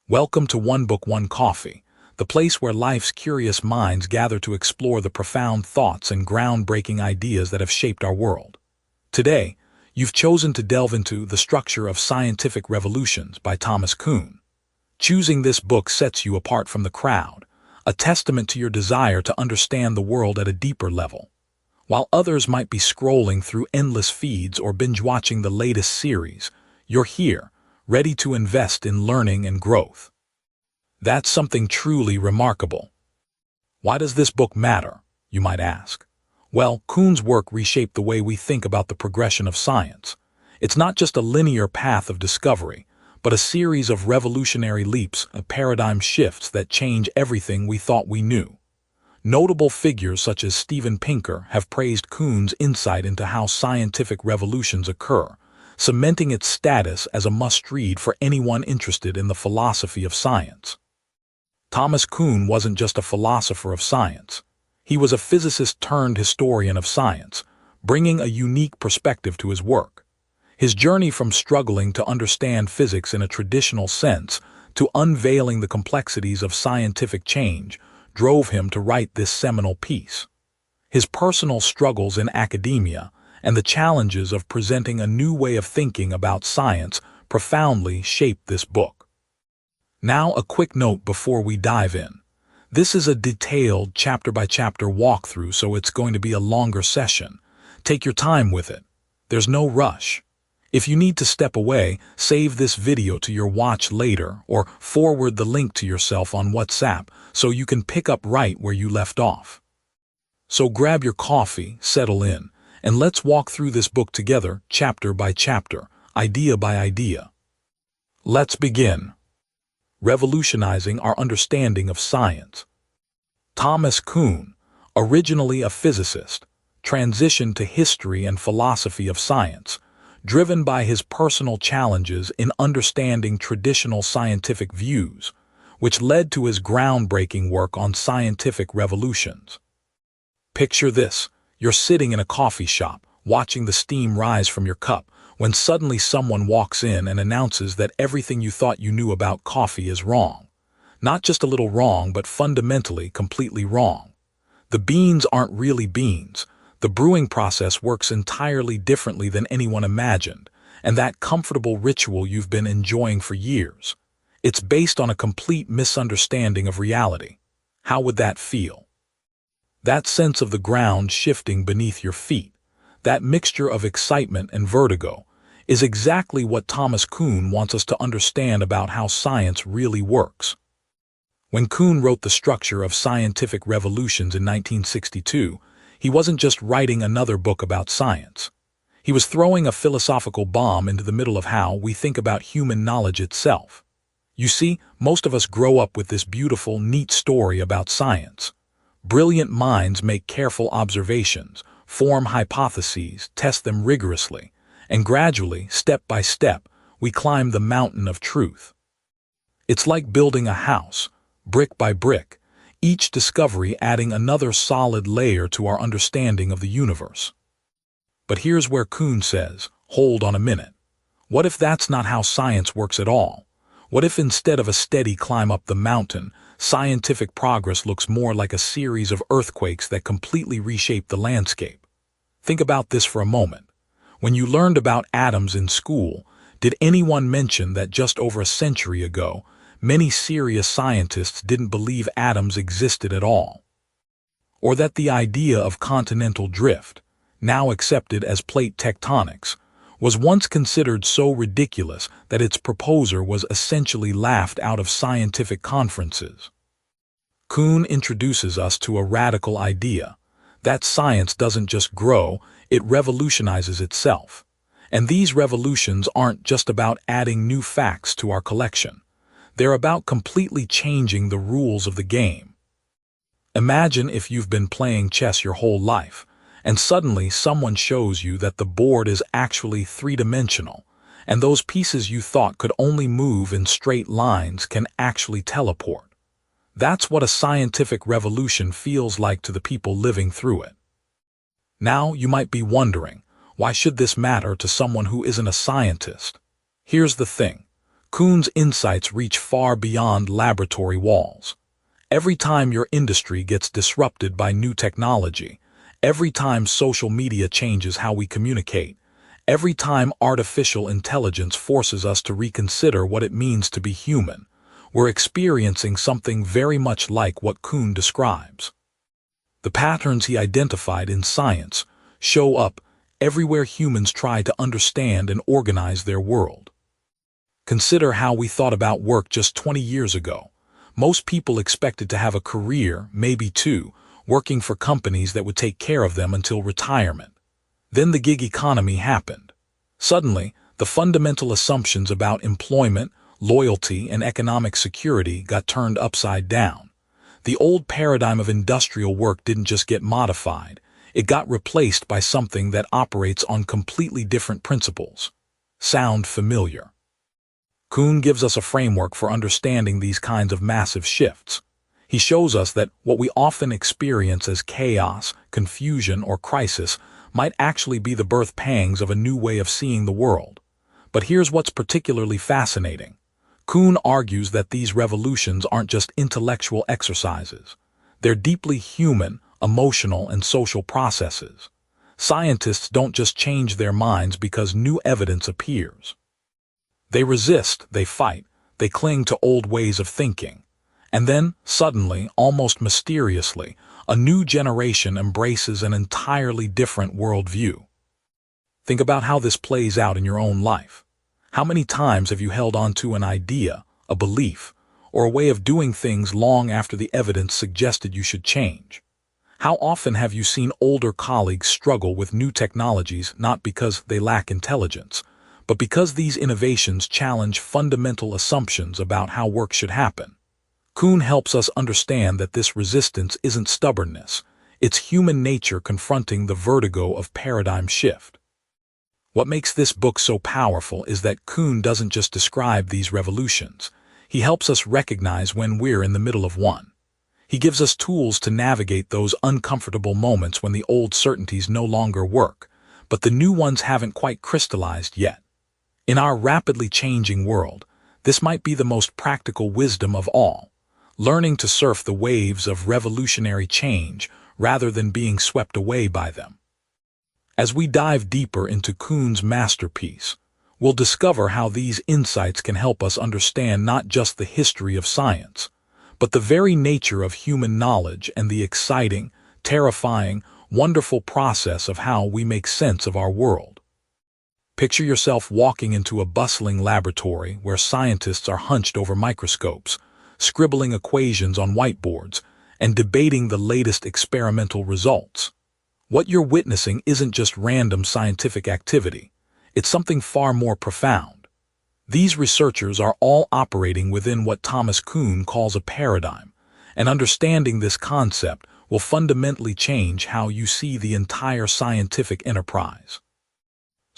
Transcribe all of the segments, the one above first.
Welcome to One Book, One Coffee, the place where life's curious minds gather to explore the profound thoughts and groundbreaking ideas that have shaped our world. Today, you've chosen to delve into The Structure of Scientific Revolutions by Thomas Kuhn. Choosing this book sets you apart from the crowd, a testament to your desire to understand the world at a deeper level. While others might be scrolling through endless feeds or binge-watching the latest series, you're here, ready to invest in learning and growth. That's something truly remarkable. Why does this book matter, you might ask? Well, Kuhn's work reshaped the way we think about the progression of science. It's not just a linear path of discovery, but a series of revolutionary leaps and paradigm shifts that change everything we thought we knew. Notable figures such as Steven Pinker have praised Kuhn's insight into how scientific revolutions occur, cementing its status as a must-read for anyone interested in the philosophy of science. Thomas Kuhn wasn't just a philosopher of science. He was a physicist turned historian of science, bringing a unique perspective to his work. His journey from struggling to understand physics in a traditional sense to unveiling the complexities of scientific change drove him to write this seminal piece. His personal struggles in academia and the challenges of presenting a new way of thinking about science profoundly shaped this book. Now, a quick note before we dive in. This is a detailed chapter-by-chapter walkthrough, so it's going to be a longer session. Take your time with it. There's no rush. If you need to step away, save this video to your watch later or forward the link to yourself on WhatsApp so you can pick up right where you left off. So grab your coffee, settle in, and let's walk through this book together, chapter by chapter, idea by idea. Let's begin. Revolutionizing our understanding of science. Thomas Kuhn, originally a physicist, transitioned to history and philosophy of science, driven by his personal challenges in understanding traditional scientific views, which led to his groundbreaking work on scientific revolutions. Picture this. You're sitting in a coffee shop, watching the steam rise from your cup, when suddenly someone walks in and announces that everything you thought you knew about coffee is wrong. Not just a little wrong, but fundamentally completely wrong. The beans aren't really beans. The brewing process works entirely differently than anyone imagined, and that comfortable ritual you've been enjoying for years. It's based on a complete misunderstanding of reality. How would that feel? That sense of the ground shifting beneath your feet, that mixture of excitement and vertigo, is exactly what Thomas Kuhn wants us to understand about how science really works. When Kuhn wrote The Structure of Scientific Revolutions in 1962, he wasn't just writing another book about science. He was throwing a philosophical bomb into the middle of how we think about human knowledge itself. You see, most of us grow up with this beautiful, neat story about science. Brilliant minds make careful observations, form hypotheses, test them rigorously, and gradually, step by step, we climb the mountain of truth. It's like building a house, brick by brick, each discovery adding another solid layer to our understanding of the universe. But here's where Kuhn says, hold on a minute. What if that's not how science works at all? What if instead of a steady climb up the mountain, scientific progress looks more like a series of earthquakes that completely reshape the landscape? Think about this for a moment. When you learned about atoms in school, did anyone mention that just over a century ago, many serious scientists didn't believe atoms existed at all? Or that the idea of continental drift, now accepted as plate tectonics, was once considered so ridiculous that its proposer was essentially laughed out of scientific conferences. Kuhn introduces us to a radical idea, that science doesn't just grow, it revolutionizes itself. And these revolutions aren't just about adding new facts to our collection. They're about completely changing the rules of the game. Imagine if you've been playing chess your whole life, and suddenly someone shows you that the board is actually three-dimensional, and those pieces you thought could only move in straight lines can actually teleport. That's what a scientific revolution feels like to the people living through it. Now you might be wondering, why should this matter to someone who isn't a scientist? Here's the thing. Kuhn's insights reach far beyond laboratory walls. Every time your industry gets disrupted by new technology, every time social media changes how we communicate, every time artificial intelligence forces us to reconsider what it means to be human, we're experiencing something very much like what Kuhn describes. The patterns he identified in science show up everywhere humans try to understand and organize their world. Consider how we thought about work just 20 years ago. Most people expected to have a career, maybe two, working for companies that would take care of them until retirement. Then the gig economy happened. Suddenly, the fundamental assumptions about employment, loyalty, and economic security got turned upside down. The old paradigm of industrial work didn't just get modified, it got replaced by something that operates on completely different principles. Sound familiar? Kuhn gives us a framework for understanding these kinds of massive shifts. He shows us that what we often experience as chaos, confusion, or crisis might actually be the birth pangs of a new way of seeing the world. But here's what's particularly fascinating. Kuhn argues that these revolutions aren't just intellectual exercises. They're deeply human, emotional, and social processes. Scientists don't just change their minds because new evidence appears. They resist, they fight, they cling to old ways of thinking. And then, suddenly, almost mysteriously, a new generation embraces an entirely different worldview. Think about how this plays out in your own life. How many times have you held on to an idea, a belief, or a way of doing things long after the evidence suggested you should change? How often have you seen older colleagues struggle with new technologies not because they lack intelligence, but because these innovations challenge fundamental assumptions about how work should happen? Kuhn helps us understand that this resistance isn't stubbornness, it's human nature confronting the vertigo of paradigm shift. What makes this book so powerful is that Kuhn doesn't just describe these revolutions, he helps us recognize when we're in the middle of one. He gives us tools to navigate those uncomfortable moments when the old certainties no longer work, but the new ones haven't quite crystallized yet. In our rapidly changing world, this might be the most practical wisdom of all, learning to surf the waves of revolutionary change rather than being swept away by them. As we dive deeper into Kuhn's masterpiece, we'll discover how these insights can help us understand not just the history of science, but the very nature of human knowledge and the exciting, terrifying, wonderful process of how we make sense of our world. Picture yourself walking into a bustling laboratory where scientists are hunched over microscopes, scribbling equations on whiteboards, and debating the latest experimental results. What you're witnessing isn't just random scientific activity, it's something far more profound. These researchers are all operating within what Thomas Kuhn calls a paradigm, and understanding this concept will fundamentally change how you see the entire scientific enterprise.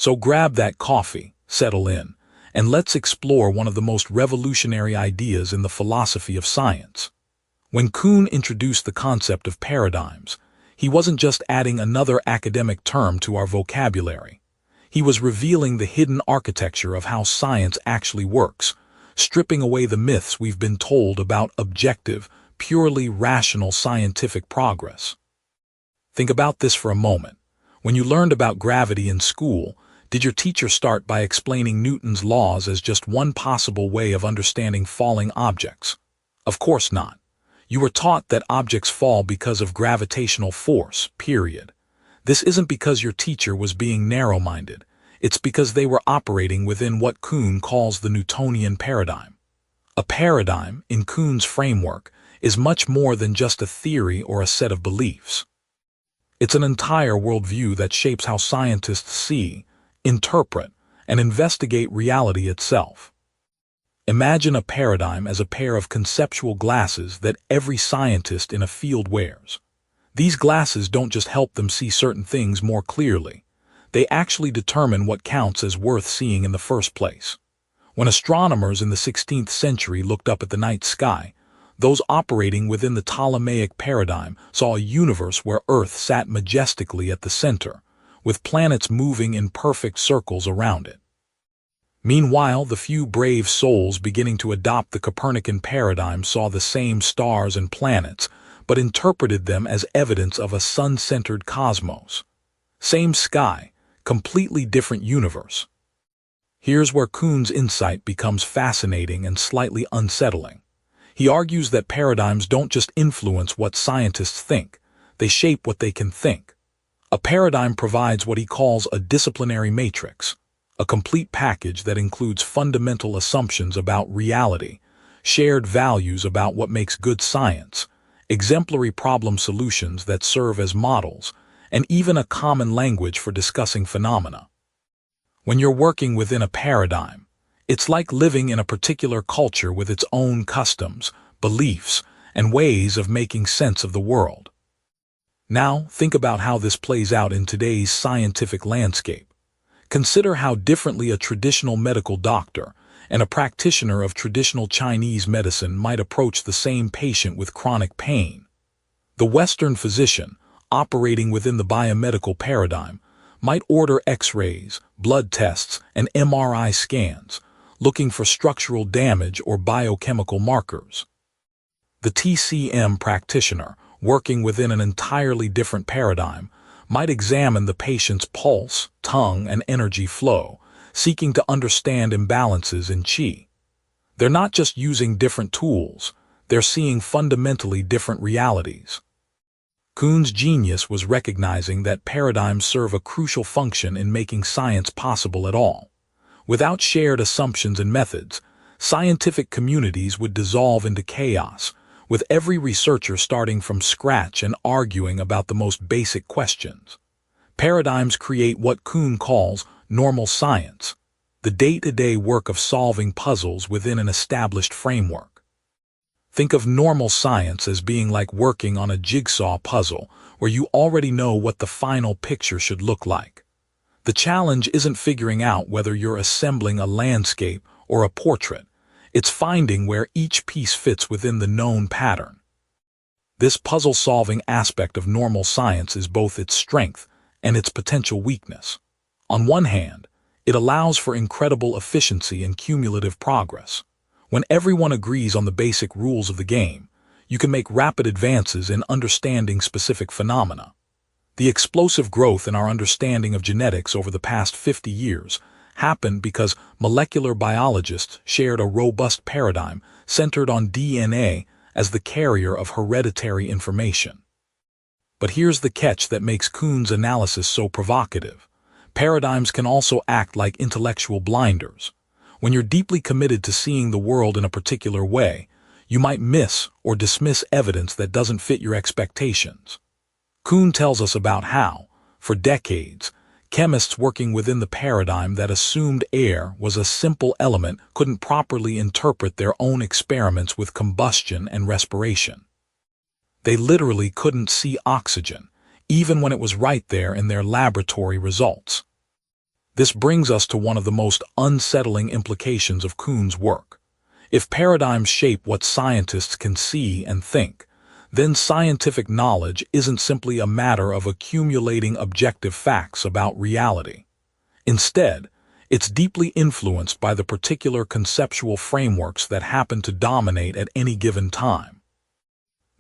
So grab that coffee, settle in, and let's explore one of the most revolutionary ideas in the philosophy of science. When Kuhn introduced the concept of paradigms, he wasn't just adding another academic term to our vocabulary. He was revealing the hidden architecture of how science actually works, stripping away the myths we've been told about objective, purely rational scientific progress. Think about this for a moment. When you learned about gravity in school, did your teacher start by explaining Newton's laws as just one possible way of understanding falling objects? Of course not. You were taught that objects fall because of gravitational force, period. This isn't because your teacher was being narrow-minded. It's because they were operating within what Kuhn calls the Newtonian paradigm. A paradigm, in Kuhn's framework, is much more than just a theory or a set of beliefs. It's an entire worldview that shapes how scientists see, interpret, and investigate reality itself. Imagine a paradigm as a pair of conceptual glasses that every scientist in a field wears. These glasses don't just help them see certain things more clearly. They actually determine what counts as worth seeing in the first place. When astronomers in the 16th century looked up at the night sky, those operating within the Ptolemaic paradigm saw a universe where Earth sat majestically at the center, with planets moving in perfect circles around it. Meanwhile, the few brave souls beginning to adopt the Copernican paradigm saw the same stars and planets, but interpreted them as evidence of a sun-centered cosmos. Same sky, completely different universe. Here's where Kuhn's insight becomes fascinating and slightly unsettling. He argues that paradigms don't just influence what scientists think, they shape what they can think. A paradigm provides what he calls a disciplinary matrix, a complete package that includes fundamental assumptions about reality, shared values about what makes good science, exemplary problem solutions that serve as models, and even a common language for discussing phenomena. When you're working within a paradigm, it's like living in a particular culture with its own customs, beliefs, and ways of making sense of the world. Now, think about how this plays out in today's scientific landscape. Consider how differently a traditional medical doctor and a practitioner of traditional Chinese medicine might approach the same patient with chronic pain. The Western physician, operating within the biomedical paradigm, might order X-rays, blood tests, and MRI scans, looking for structural damage or biochemical markers. The TCM practitioner, working within an entirely different paradigm, might examine the patient's pulse, tongue, and energy flow, seeking to understand imbalances in qi. They're not just using different tools, they're seeing fundamentally different realities. Kuhn's genius was recognizing that paradigms serve a crucial function in making science possible at all. Without shared assumptions and methods, scientific communities would dissolve into chaos, with every researcher starting from scratch and arguing about the most basic questions. Paradigms create what Kuhn calls normal science, the day-to-day work of solving puzzles within an established framework. Think of normal science as being like working on a jigsaw puzzle where you already know what the final picture should look like. The challenge isn't figuring out whether you're assembling a landscape or a portrait. It's finding where each piece fits within the known pattern. This puzzle-solving aspect of normal science is both its strength and its potential weakness. On one hand, it allows for incredible efficiency and cumulative progress. When everyone agrees on the basic rules of the game, you can make rapid advances in understanding specific phenomena. The explosive growth in our understanding of genetics over the past 50 years happened because molecular biologists shared a robust paradigm centered on DNA as the carrier of hereditary information. But here's the catch that makes Kuhn's analysis so provocative. Paradigms can also act like intellectual blinders. When you're deeply committed to seeing the world in a particular way, you might miss or dismiss evidence that doesn't fit your expectations. Kuhn tells us about how, for decades, chemists working within the paradigm that assumed air was a simple element couldn't properly interpret their own experiments with combustion and respiration. They literally couldn't see oxygen, even when it was right there in their laboratory results. This brings us to one of the most unsettling implications of Kuhn's work. If paradigms shape what scientists can see and think, then scientific knowledge isn't simply a matter of accumulating objective facts about reality. Instead, it's deeply influenced by the particular conceptual frameworks that happen to dominate at any given time.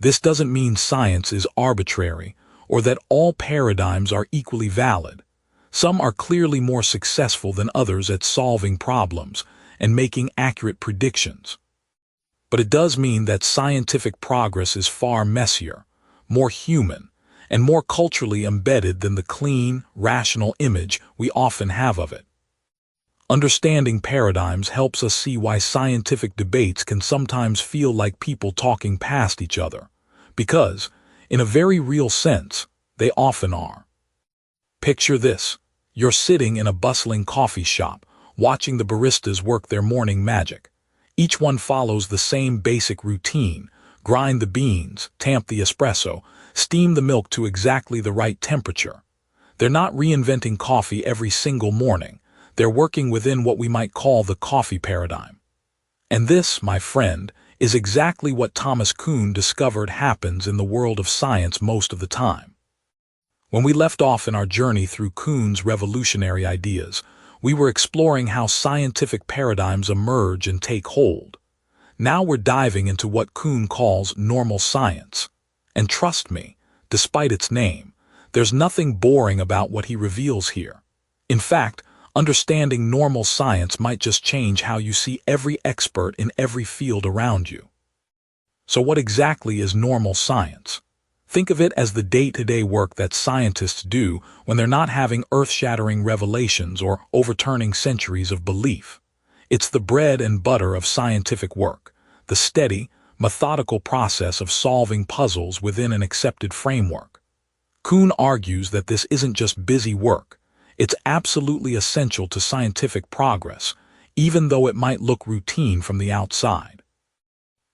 This doesn't mean science is arbitrary or that all paradigms are equally valid. Some are clearly more successful than others at solving problems and making accurate predictions. But it does mean that scientific progress is far messier, more human, and more culturally embedded than the clean, rational image we often have of it. Understanding paradigms helps us see why scientific debates can sometimes feel like people talking past each other, because, in a very real sense, they often are. Picture this: you're sitting in a bustling coffee shop, watching the baristas work their morning magic. Each one follows the same basic routine: grind the beans, tamp the espresso, steam the milk to exactly the right temperature. They're not reinventing coffee every single morning. They're working within what we might call the coffee paradigm. And this, my friend, is exactly what Thomas Kuhn discovered happens in the world of science most of the time. When we left off in our journey through Kuhn's revolutionary ideas, we were exploring how scientific paradigms emerge and take hold. Now we're diving into what Kuhn calls normal science. And trust me, despite its name, there's nothing boring about what he reveals here. In fact, understanding normal science might just change how you see every expert in every field around you. So what exactly is normal science? Think of it as the day-to-day work that scientists do when they're not having earth-shattering revelations or overturning centuries of belief. It's the bread and butter of scientific work, the steady, methodical process of solving puzzles within an accepted framework. Kuhn argues that this isn't just busy work. It's absolutely essential to scientific progress, even though it might look routine from the outside.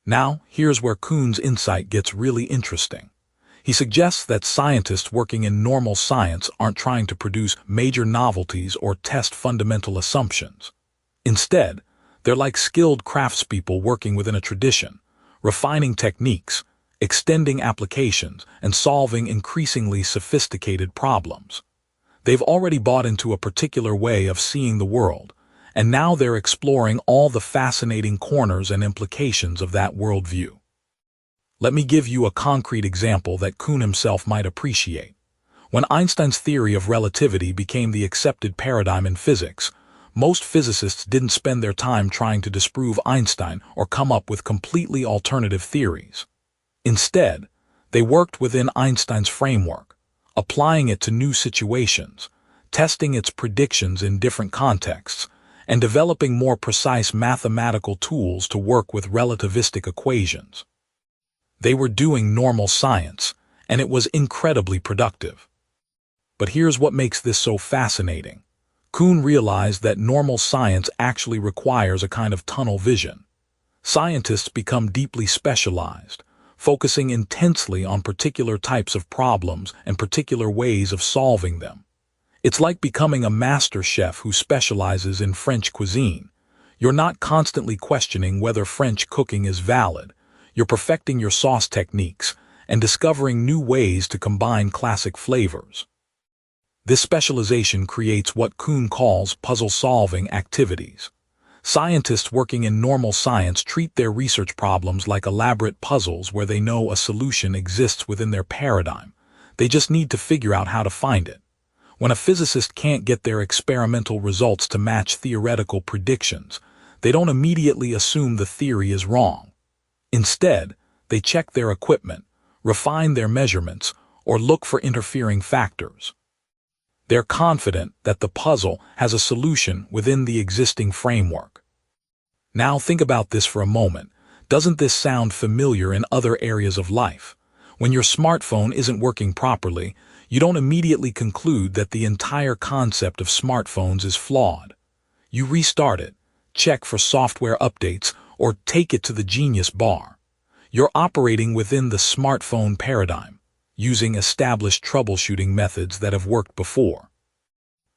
Now, here's where Kuhn's insight gets really interesting. He suggests that scientists working in normal science aren't trying to produce major novelties or test fundamental assumptions. Instead, they're like skilled craftspeople working within a tradition, refining techniques, extending applications, and solving increasingly sophisticated problems. They've already bought into a particular way of seeing the world, and now they're exploring all the fascinating corners and implications of that worldview. Let me give you a concrete example that Kuhn himself might appreciate. When Einstein's theory of relativity became the accepted paradigm in physics, most physicists didn't spend their time trying to disprove Einstein or come up with completely alternative theories. Instead, they worked within Einstein's framework, applying it to new situations, testing its predictions in different contexts, and developing more precise mathematical tools to work with relativistic equations. They were doing normal science, and it was incredibly productive. But here's what makes this so fascinating. Kuhn realized that normal science actually requires a kind of tunnel vision. Scientists become deeply specialized, focusing intensely on particular types of problems and particular ways of solving them. It's like becoming a master chef who specializes in French cuisine. You're not constantly questioning whether French cooking is valid. You're perfecting your sauce techniques and discovering new ways to combine classic flavors. This specialization creates what Kuhn calls puzzle-solving activities. Scientists working in normal science treat their research problems like elaborate puzzles where they know a solution exists within their paradigm. They just need to figure out how to find it. When a physicist can't get their experimental results to match theoretical predictions, they don't immediately assume the theory is wrong. Instead, they check their equipment, refine their measurements, or look for interfering factors. They're confident that the puzzle has a solution within the existing framework. Now think about this for a moment. Doesn't this sound familiar in other areas of life? When your smartphone isn't working properly, you don't immediately conclude that the entire concept of smartphones is flawed. You restart it, check for software updates, or take it to the genius bar. You're operating within the smartphone paradigm, using established troubleshooting methods that have worked before.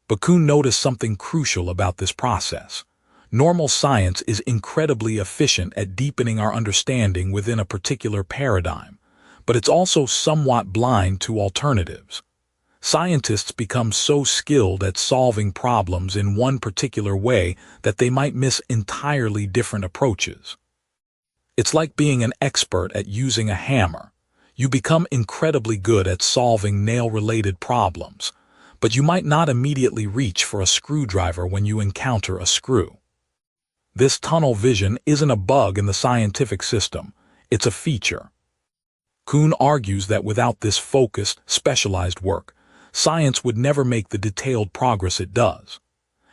But Kuhn noticed something crucial about this process. Normal science is incredibly efficient at deepening our understanding within a particular paradigm, but it's also somewhat blind to alternatives. Scientists become so skilled at solving problems in one particular way that they might miss entirely different approaches. It's like being an expert at using a hammer. You become incredibly good at solving nail-related problems, but you might not immediately reach for a screwdriver when you encounter a screw. This tunnel vision isn't a bug in the scientific system, it's a feature. Kuhn argues that without this focused, specialized work, science would never make the detailed progress it does.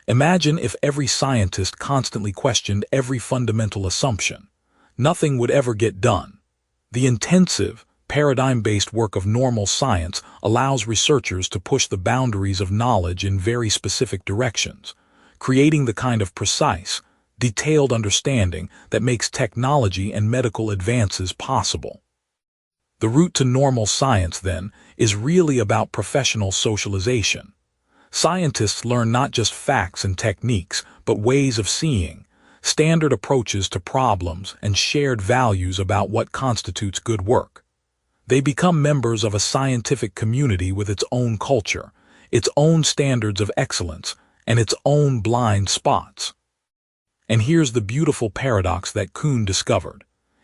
Imagine if every scientist constantly questioned every fundamental assumption. Nothing would ever get done. The intensive, paradigm-based work of normal science allows researchers to push the boundaries of knowledge in very specific directions, creating the kind of precise, detailed understanding that makes technology and medical advances possible. The route to normal science, then, is really about professional socialization. Scientists learn not just facts and techniques, but ways of seeing, standard approaches to problems, and shared values about what constitutes good work. They become members of a scientific community with its own culture, its own standards of excellence, and its own blind spots. And here's the beautiful paradox that Kuhn discovered.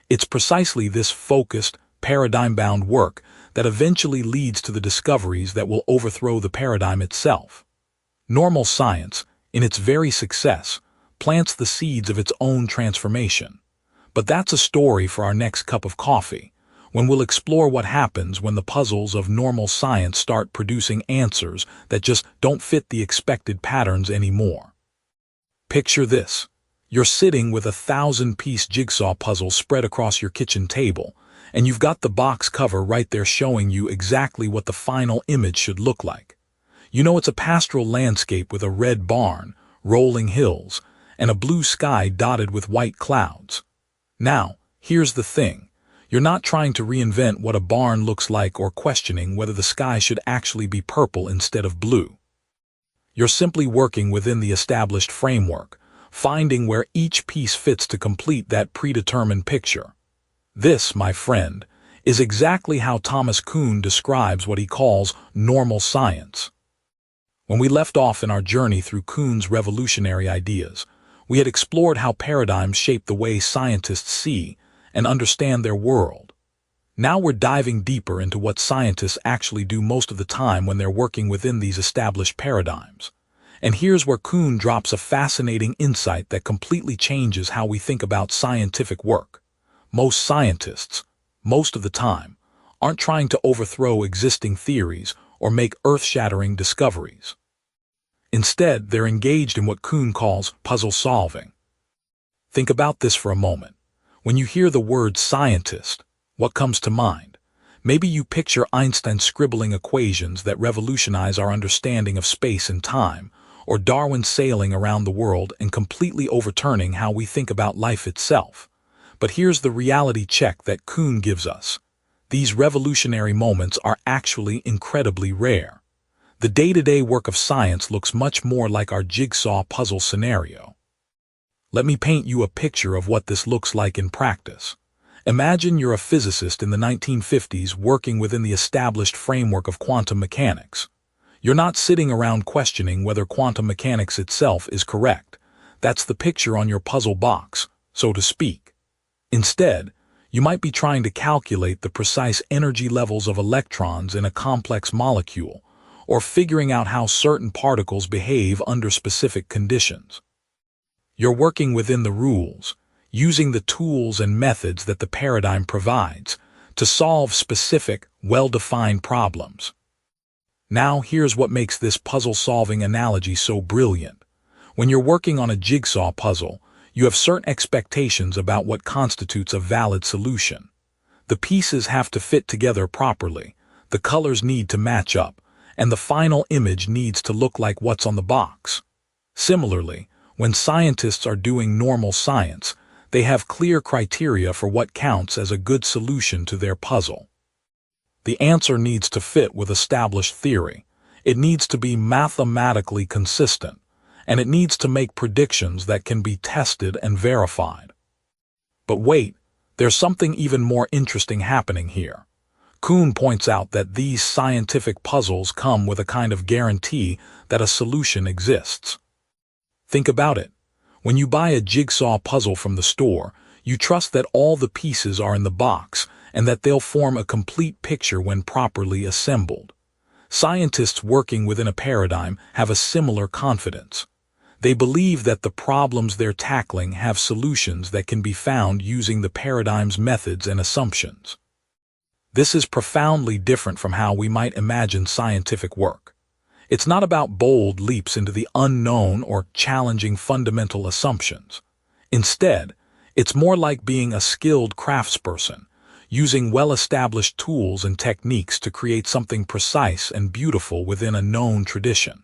It's precisely this focused, paradigm-bound work that eventually leads to the discoveries that will overthrow the paradigm itself. Normal science, in its very success, plants the seeds of its own transformation. But that's a story for our next cup of coffee, when we'll explore what happens when the puzzles of normal science start producing answers that just don't fit the expected patterns anymore. Picture this. You're sitting with a 1,000-piece jigsaw puzzle spread across your kitchen table, and you've got the box cover right there showing you exactly what the final image should look like. You know it's a pastoral landscape with a red barn, rolling hills, and a blue sky dotted with white clouds. Now, here's the thing. You're not trying to reinvent what a barn looks like or questioning whether the sky should actually be purple instead of blue. You're simply working within the established framework, finding where each piece fits to complete that predetermined picture. This, my friend, is exactly how Thomas Kuhn describes what he calls normal science. When we left off in our journey through Kuhn's revolutionary ideas, we had explored how paradigms shape the way scientists see and understand their world. Now we're diving deeper into what scientists actually do most of the time when they're working within these established paradigms. And here's where Kuhn drops a fascinating insight that completely changes how we think about scientific work. Most scientists, most of the time, aren't trying to overthrow existing theories or make earth-shattering discoveries. Instead, they're engaged in what Kuhn calls puzzle solving. Think about this for a moment. When you hear the word scientist, what comes to mind? Maybe you picture Einstein scribbling equations that revolutionize our understanding of space and time, or Darwin sailing around the world and completely overturning how we think about life itself. But here's the reality check that Kuhn gives us. These revolutionary moments are actually incredibly rare. The day-to-day work of science looks much more like our jigsaw puzzle scenario. Let me paint you a picture of what this looks like in practice. Imagine you're a physicist in the 1950s working within the established framework of quantum mechanics. You're not sitting around questioning whether quantum mechanics itself is correct. That's the picture on your puzzle box, so to speak. Instead, you might be trying to calculate the precise energy levels of electrons in a complex molecule, or figuring out how certain particles behave under specific conditions. You're working within the rules, using the tools and methods that the paradigm provides to solve specific, well-defined problems. Now, here's what makes this puzzle-solving analogy so brilliant. When you're working on a jigsaw puzzle, you have certain expectations about what constitutes a valid solution. The pieces have to fit together properly, the colors need to match up, and the final image needs to look like what's on the box. Similarly, when scientists are doing normal science, they have clear criteria for what counts as a good solution to their puzzle. The answer needs to fit with established theory. It needs to be mathematically consistent, and it needs to make predictions that can be tested and verified. But wait, there's something even more interesting happening here. Kuhn points out that these scientific puzzles come with a kind of guarantee that a solution exists. Think about it. When you buy a jigsaw puzzle from the store, you trust that all the pieces are in the box and that they'll form a complete picture when properly assembled. Scientists working within a paradigm have a similar confidence. They believe that the problems they're tackling have solutions that can be found using the paradigm's methods and assumptions. This is profoundly different from how we might imagine scientific work. It's not about bold leaps into the unknown or challenging fundamental assumptions. Instead, it's more like being a skilled craftsperson, using well-established tools and techniques to create something precise and beautiful within a known tradition.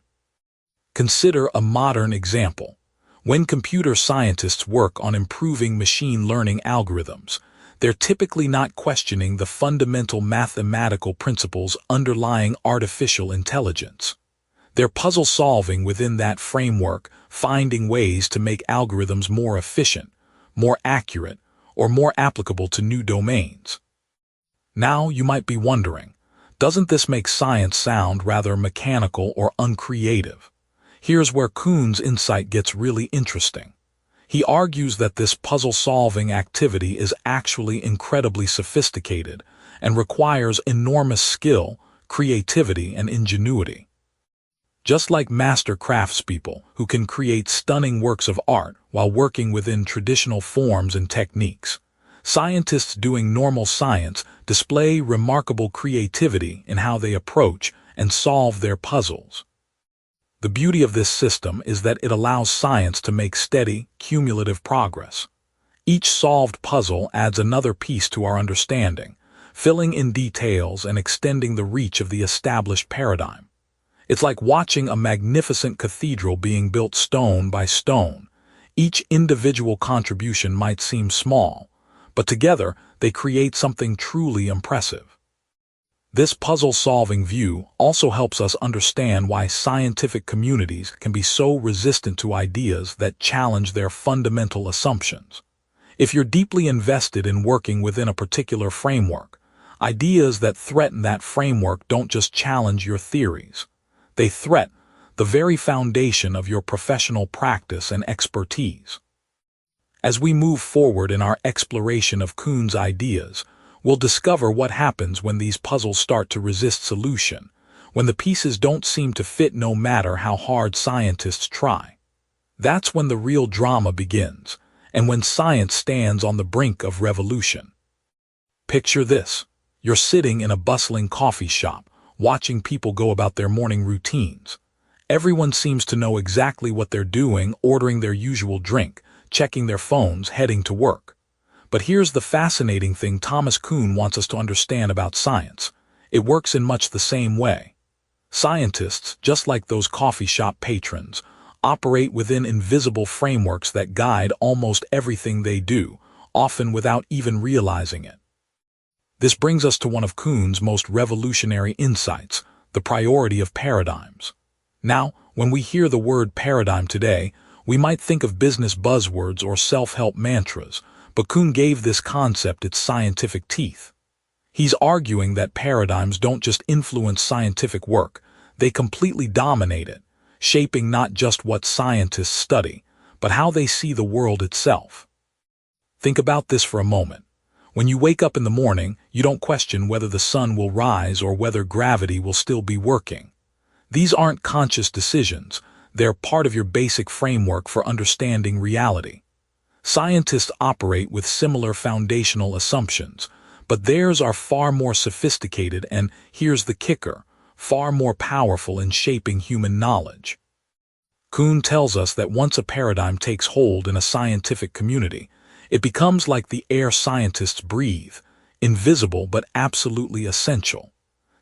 Consider a modern example. When computer scientists work on improving machine learning algorithms, they're typically not questioning the fundamental mathematical principles underlying artificial intelligence. They're puzzle-solving within that framework, finding ways to make algorithms more efficient, more accurate, or more applicable to new domains. Now you might be wondering, doesn't this make science sound rather mechanical or uncreative? Here's where Kuhn's insight gets really interesting. He argues that this puzzle-solving activity is actually incredibly sophisticated and requires enormous skill, creativity, and ingenuity. Just like master craftspeople who can create stunning works of art while working within traditional forms and techniques, scientists doing normal science display remarkable creativity in how they approach and solve their puzzles. The beauty of this system is that it allows science to make steady, cumulative progress. Each solved puzzle adds another piece to our understanding, filling in details and extending the reach of the established paradigm. It's like watching a magnificent cathedral being built stone by stone. Each individual contribution might seem small, but together they create something truly impressive. This puzzle-solving view also helps us understand why scientific communities can be so resistant to ideas that challenge their fundamental assumptions. If you're deeply invested in working within a particular framework, ideas that threaten that framework don't just challenge your theories. They threaten the very foundation of your professional practice and expertise. As we move forward in our exploration of Kuhn's ideas, we'll discover what happens when these puzzles start to resist solution, when the pieces don't seem to fit no matter how hard scientists try. That's when the real drama begins, and when science stands on the brink of revolution. Picture this. You're sitting in a bustling coffee shop, watching people go about their morning routines. Everyone seems to know exactly what they're doing, ordering their usual drink, checking their phones, heading to work. But here's the fascinating thing Thomas Kuhn wants us to understand about science. It works in much the same way. Scientists, just like those coffee shop patrons, operate within invisible frameworks that guide almost everything they do, often without even realizing it. This brings us to one of Kuhn's most revolutionary insights, the priority of paradigms. Now, when we hear the word paradigm today, we might think of business buzzwords or self-help mantras, but Kuhn gave this concept its scientific teeth. He's arguing that paradigms don't just influence scientific work, they completely dominate it, shaping not just what scientists study, but how they see the world itself. Think about this for a moment. When you wake up in the morning, you don't question whether the sun will rise or whether gravity will still be working. These aren't conscious decisions, they're part of your basic framework for understanding reality. Scientists operate with similar foundational assumptions, but theirs are far more sophisticated and, here's the kicker, far more powerful in shaping human knowledge. Kuhn tells us that once a paradigm takes hold in a scientific community, it becomes like the air scientists breathe, invisible but absolutely essential.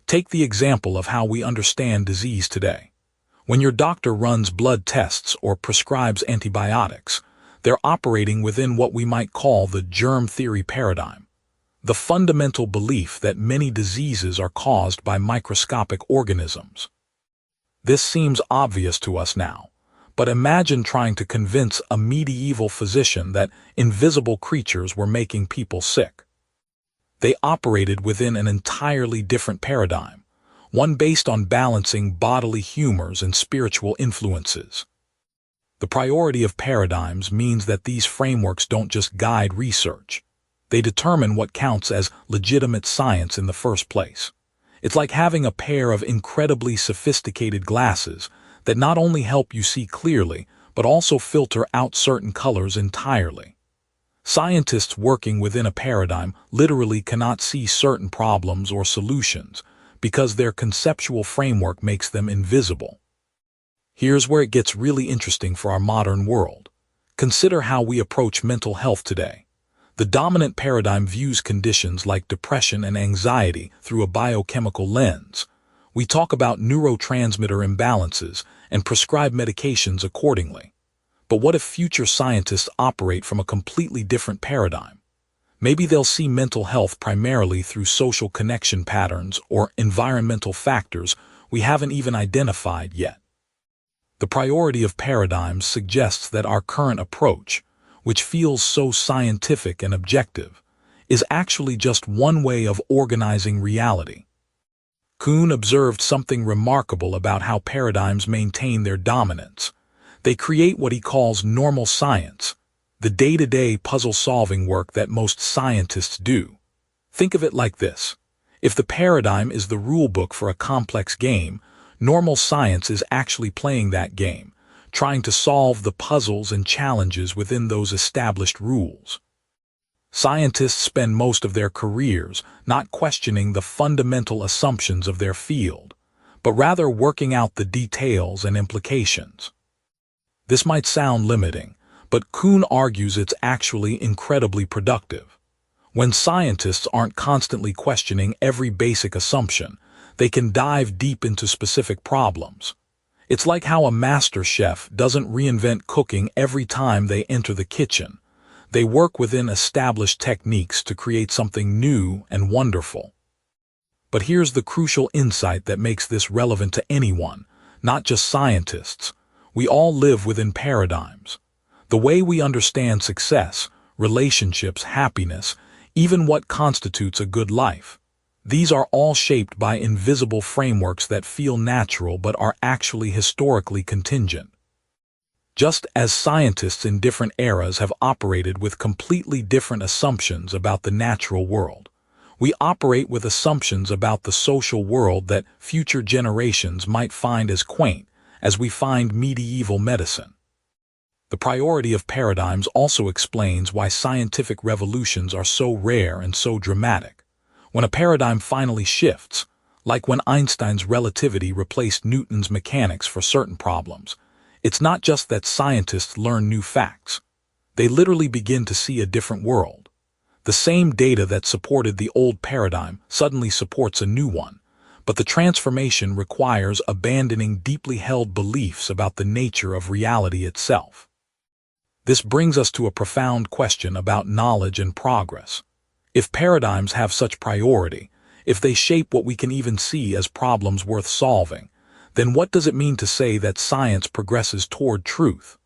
Take the example of how we understand disease today. When your doctor runs blood tests or prescribes antibiotics, they're operating within what we might call the germ theory paradigm, the fundamental belief that many diseases are caused by microscopic organisms. This seems obvious to us now, but imagine trying to convince a medieval physician that invisible creatures were making people sick. They operated within an entirely different paradigm, one based on balancing bodily humors and spiritual influences. The priority of paradigms means that these frameworks don't just guide research. They determine what counts as legitimate science in the first place. It's like having a pair of incredibly sophisticated glasses that not only help you see clearly, but also filter out certain colors entirely. Scientists working within a paradigm literally cannot see certain problems or solutions because their conceptual framework makes them invisible. Here's where it gets really interesting for our modern world. Consider how we approach mental health today. The dominant paradigm views conditions like depression and anxiety through a biochemical lens. We talk about neurotransmitter imbalances and prescribe medications accordingly. But what if future scientists operate from a completely different paradigm? Maybe they'll see mental health primarily through social connection patterns or environmental factors we haven't even identified yet. The priority of paradigms suggests that our current approach, which feels so scientific and objective, is actually just one way of organizing reality. Kuhn observed something remarkable about how paradigms maintain their dominance. They create what he calls normal science, the day-to-day puzzle-solving work that most scientists do. Think of it like this. If the paradigm is the rulebook for a complex game, normal science is actually playing that game, trying to solve the puzzles and challenges within those established rules. Scientists spend most of their careers not questioning the fundamental assumptions of their field, but rather working out the details and implications. This might sound limiting, but Kuhn argues it's actually incredibly productive. When scientists aren't constantly questioning every basic assumption, they can dive deep into specific problems. It's like how a master chef doesn't reinvent cooking every time they enter the kitchen. They work within established techniques to create something new and wonderful. But here's the crucial insight that makes this relevant to anyone, not just scientists. We all live within paradigms. The way we understand success, relationships, happiness, even what constitutes a good life. These are all shaped by invisible frameworks that feel natural but are actually historically contingent. Just as scientists in different eras have operated with completely different assumptions about the natural world, we operate with assumptions about the social world that future generations might find as quaint as we find medieval medicine. The priority of paradigms also explains why scientific revolutions are so rare and so dramatic. When a paradigm finally shifts, like when Einstein's relativity replaced Newton's mechanics for certain problems, it's not just that scientists learn new facts. They literally begin to see a different world. The same data that supported the old paradigm suddenly supports a new one, but the transformation requires abandoning deeply held beliefs about the nature of reality itself. This brings us to a profound question about knowledge and progress. If paradigms have such priority, if they shape what we can even see as problems worth solving, then what does it mean to say that science progresses toward truth?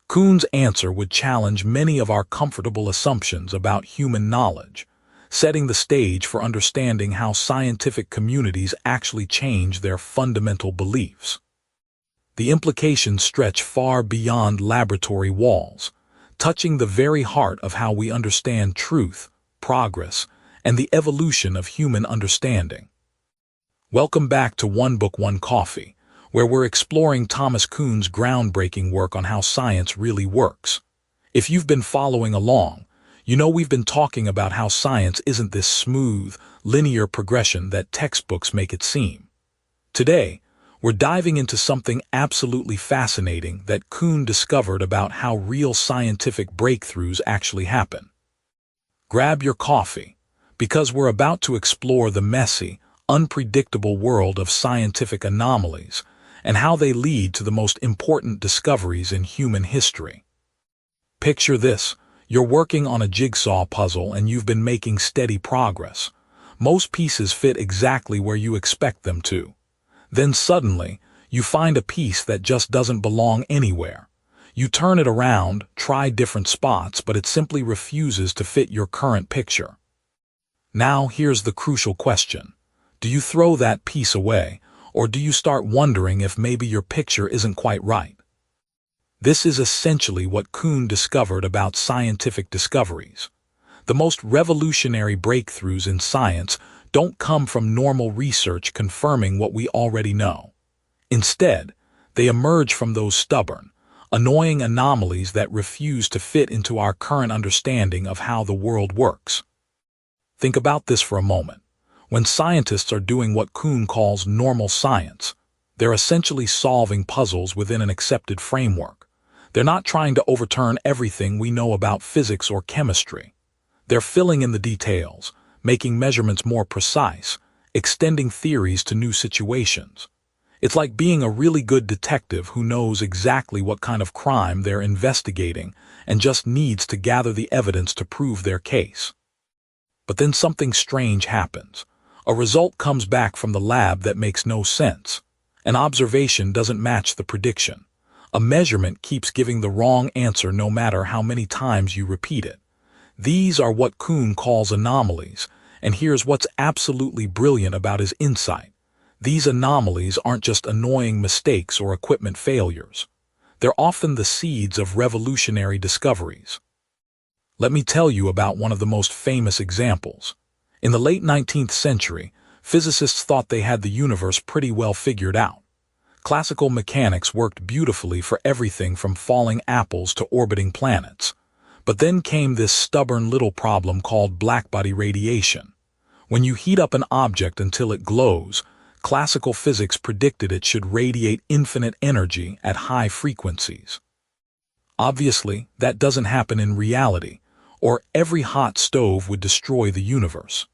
Kuhn's answer would challenge many of our comfortable assumptions about human knowledge, setting the stage for understanding how scientific communities actually change their fundamental beliefs. The implications stretch far beyond laboratory walls, touching the very heart of how we understand truth, progress, and the evolution of human understanding. Welcome back to One Book, One Coffee, where we're exploring Thomas Kuhn's groundbreaking work on how science really works. If you've been following along, you know we've been talking about how science isn't this smooth, linear progression that textbooks make it seem. Today, we're diving into something absolutely fascinating that Kuhn discovered about how real scientific breakthroughs actually happen. Grab your coffee, because we're about to explore the messy, unpredictable world of scientific anomalies and how they lead to the most important discoveries in human history. Picture this: you're working on a jigsaw puzzle and you've been making steady progress. Most pieces fit exactly where you expect them to. Then suddenly, you find a piece that just doesn't belong anywhere. You turn it around, try different spots, but it simply refuses to fit your current picture. Now here's the crucial question. Do you throw that piece away, or do you start wondering if maybe your picture isn't quite right? This is essentially what Kuhn discovered about scientific discoveries. The most revolutionary breakthroughs in science don't come from normal research confirming what we already know. Instead, they emerge from those stubborn, annoying anomalies that refuse to fit into our current understanding of how the world works. Think about this for a moment. When scientists are doing what Kuhn calls normal science, they're essentially solving puzzles within an accepted framework. They're not trying to overturn everything we know about physics or chemistry. They're filling in the details, making measurements more precise, extending theories to new situations. It's like being a really good detective who knows exactly what kind of crime they're investigating and just needs to gather the evidence to prove their case. But then something strange happens. A result comes back from the lab that makes no sense. An observation doesn't match the prediction. A measurement keeps giving the wrong answer no matter how many times you repeat it. These are what Kuhn calls anomalies, and here's what's absolutely brilliant about his insight. These anomalies aren't just annoying mistakes or equipment failures. They're often the seeds of revolutionary discoveries. Let me tell you about one of the most famous examples. In the late 19th century, physicists thought they had the universe pretty well figured out. Classical mechanics worked beautifully for everything from falling apples to orbiting planets. But then came this stubborn little problem called blackbody radiation. When you heat up an object until it glows, classical physics predicted it should radiate infinite energy at high frequencies. Obviously, that doesn't happen in reality, or every hot stove would destroy the universe.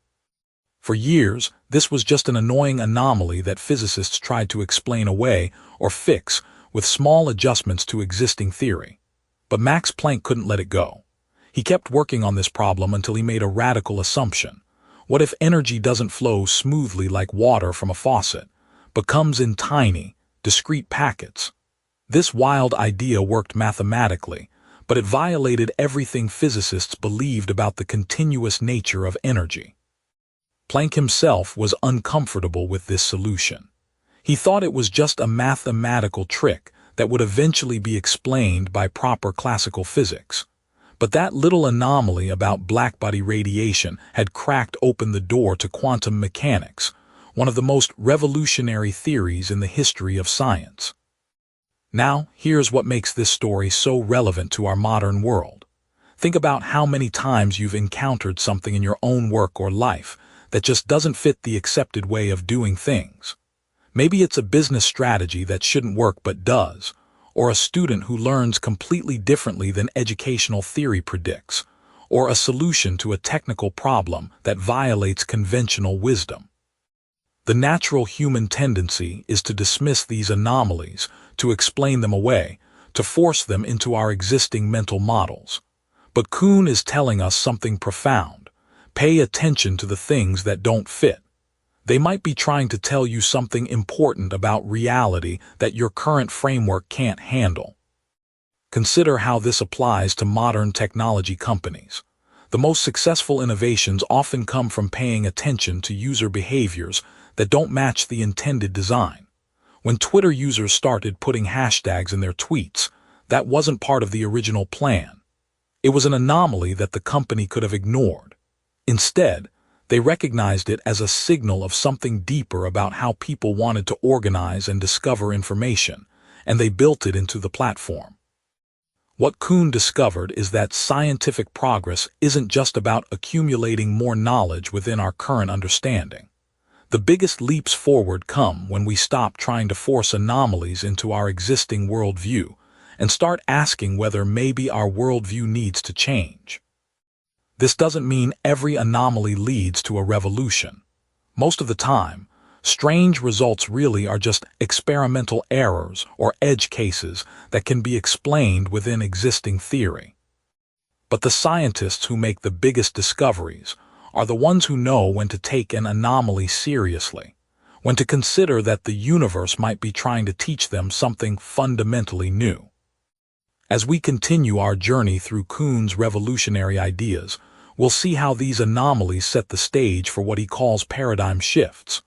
For years, this was just an annoying anomaly that physicists tried to explain away or fix with small adjustments to existing theory. But Max Planck couldn't let it go. He kept working on this problem until he made a radical assumption. What if energy doesn't flow smoothly like water from a faucet, but comes in tiny, discrete packets? This wild idea worked mathematically, but it violated everything physicists believed about the continuous nature of energy. Planck himself was uncomfortable with this solution. He thought it was just a mathematical trick that would eventually be explained by proper classical physics. But that little anomaly about blackbody radiation had cracked open the door to quantum mechanics, one of the most revolutionary theories in the history of science. Now, here's what makes this story so relevant to our modern world. Think about how many times you've encountered something in your own work or life that just doesn't fit the accepted way of doing things. Maybe it's a business strategy that shouldn't work but does, or a student who learns completely differently than educational theory predicts, or a solution to a technical problem that violates conventional wisdom. The natural human tendency is to dismiss these anomalies, to explain them away, to force them into our existing mental models. But Kuhn is telling us something profound. Pay attention to the things that don't fit. They might be trying to tell you something important about reality that your current framework can't handle. Consider how this applies to modern technology companies. The most successful innovations often come from paying attention to user behaviors that don't match the intended design. When Twitter users started putting hashtags in their tweets, that wasn't part of the original plan. It was an anomaly that the company could have ignored. Instead, they recognized it as a signal of something deeper about how people wanted to organize and discover information, and they built it into the platform. What Kuhn discovered is that scientific progress isn't just about accumulating more knowledge within our current understanding. The biggest leaps forward come when we stop trying to force anomalies into our existing worldview and start asking whether maybe our worldview needs to change. This doesn't mean every anomaly leads to a revolution. Most of the time, strange results really are just experimental errors or edge cases that can be explained within existing theory. But the scientists who make the biggest discoveries are the ones who know when to take an anomaly seriously, when to consider that the universe might be trying to teach them something fundamentally new. As we continue our journey through Kuhn's revolutionary ideas, we'll see how these anomalies set the stage for what he calls paradigm shifts.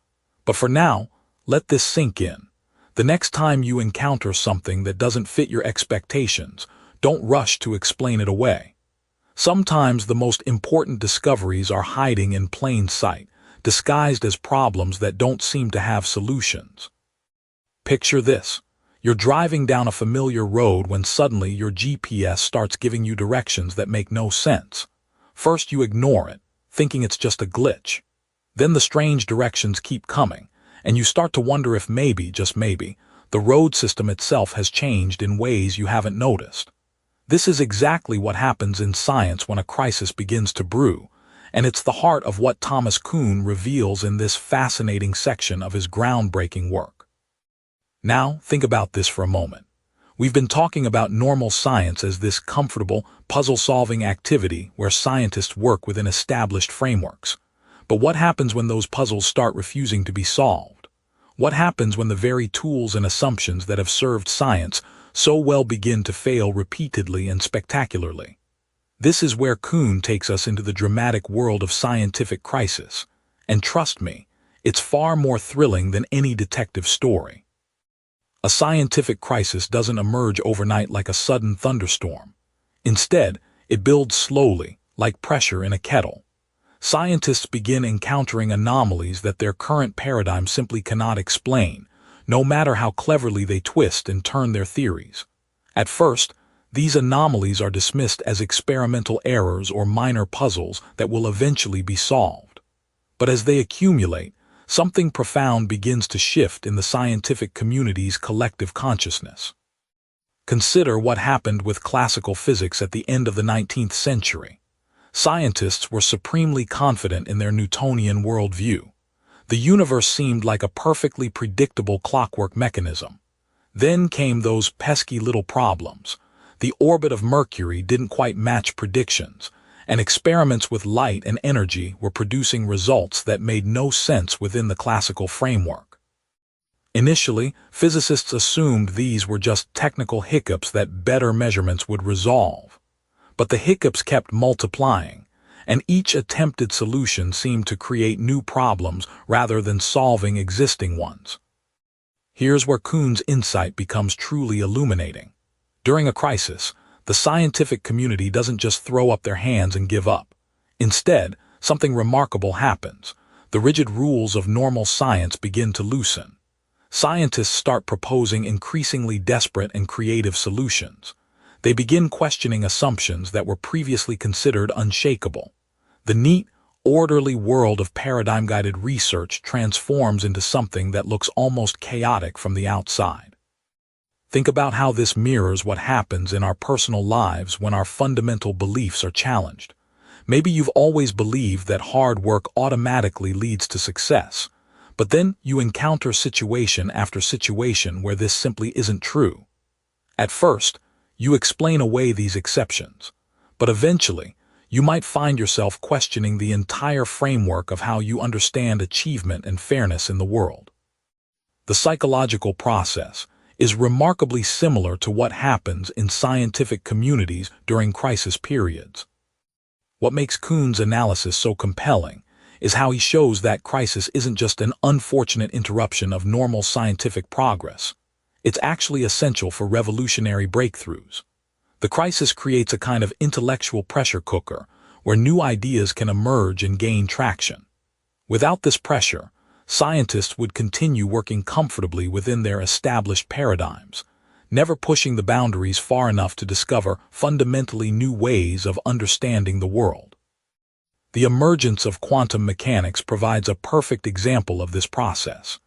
But for now, let this sink in. The next time you encounter something that doesn't fit your expectations, don't rush to explain it away. Sometimes the most important discoveries are hiding in plain sight, disguised as problems that don't seem to have solutions. Picture this. You're driving down a familiar road when suddenly your GPS starts giving you directions that make no sense. First you ignore it, thinking it's just a glitch. Then the strange directions keep coming, and you start to wonder if maybe, just maybe, the road system itself has changed in ways you haven't noticed. This is exactly what happens in science when a crisis begins to brew, and it's the heart of what Thomas Kuhn reveals in this fascinating section of his groundbreaking work. Now, think about this for a moment. We've been talking about normal science as this comfortable, puzzle-solving activity where scientists work within established frameworks. But what happens when those puzzles start refusing to be solved? What happens when the very tools and assumptions that have served science so well begin to fail repeatedly and spectacularly? This is where Kuhn takes us into the dramatic world of scientific crisis. And trust me, It's far more thrilling than any detective story. A scientific crisis doesn't emerge overnight like a sudden thunderstorm. Instead, it builds slowly, like pressure in a kettle. Scientists begin encountering anomalies that their current paradigm simply cannot explain, no matter how cleverly they twist and turn their theories. At first, these anomalies are dismissed as experimental errors or minor puzzles that will eventually be solved. But as they accumulate, something profound begins to shift in the scientific community's collective consciousness. Consider what happened with classical physics at the end of the 19th century. Scientists were supremely confident in their Newtonian worldview. The universe seemed like a perfectly predictable clockwork mechanism. Then came those pesky little problems. The orbit of Mercury didn't quite match predictions, and experiments with light and energy were producing results that made no sense within the classical framework. Initially, physicists assumed these were just technical hiccups that better measurements would resolve. But the hiccups kept multiplying, and each attempted solution seemed to create new problems rather than solving existing ones. Here's where Kuhn's insight becomes truly illuminating. During a crisis, the scientific community doesn't just throw up their hands and give up. Instead, something remarkable happens. The rigid rules of normal science begin to loosen. Scientists start proposing increasingly desperate and creative solutions. They begin questioning assumptions that were previously considered unshakable. The neat, orderly world of paradigm-guided research transforms into something that looks almost chaotic from the outside. Think about how this mirrors what happens in our personal lives when our fundamental beliefs are challenged. Maybe you've always believed that hard work automatically leads to success, but then you encounter situation after situation where this simply isn't true. At first, you explain away these exceptions, but eventually, you might find yourself questioning the entire framework of how you understand achievement and fairness in the world. The psychological process is remarkably similar to what happens in scientific communities during crisis periods. What makes Kuhn's analysis so compelling is how he shows that crisis isn't just an unfortunate interruption of normal scientific progress. It's actually essential for revolutionary breakthroughs. The crisis creates a kind of intellectual pressure cooker where new ideas can emerge and gain traction. Without this pressure, scientists would continue working comfortably within their established paradigms, never pushing the boundaries far enough to discover fundamentally new ways of understanding the world. The emergence of quantum mechanics provides a perfect example of this process.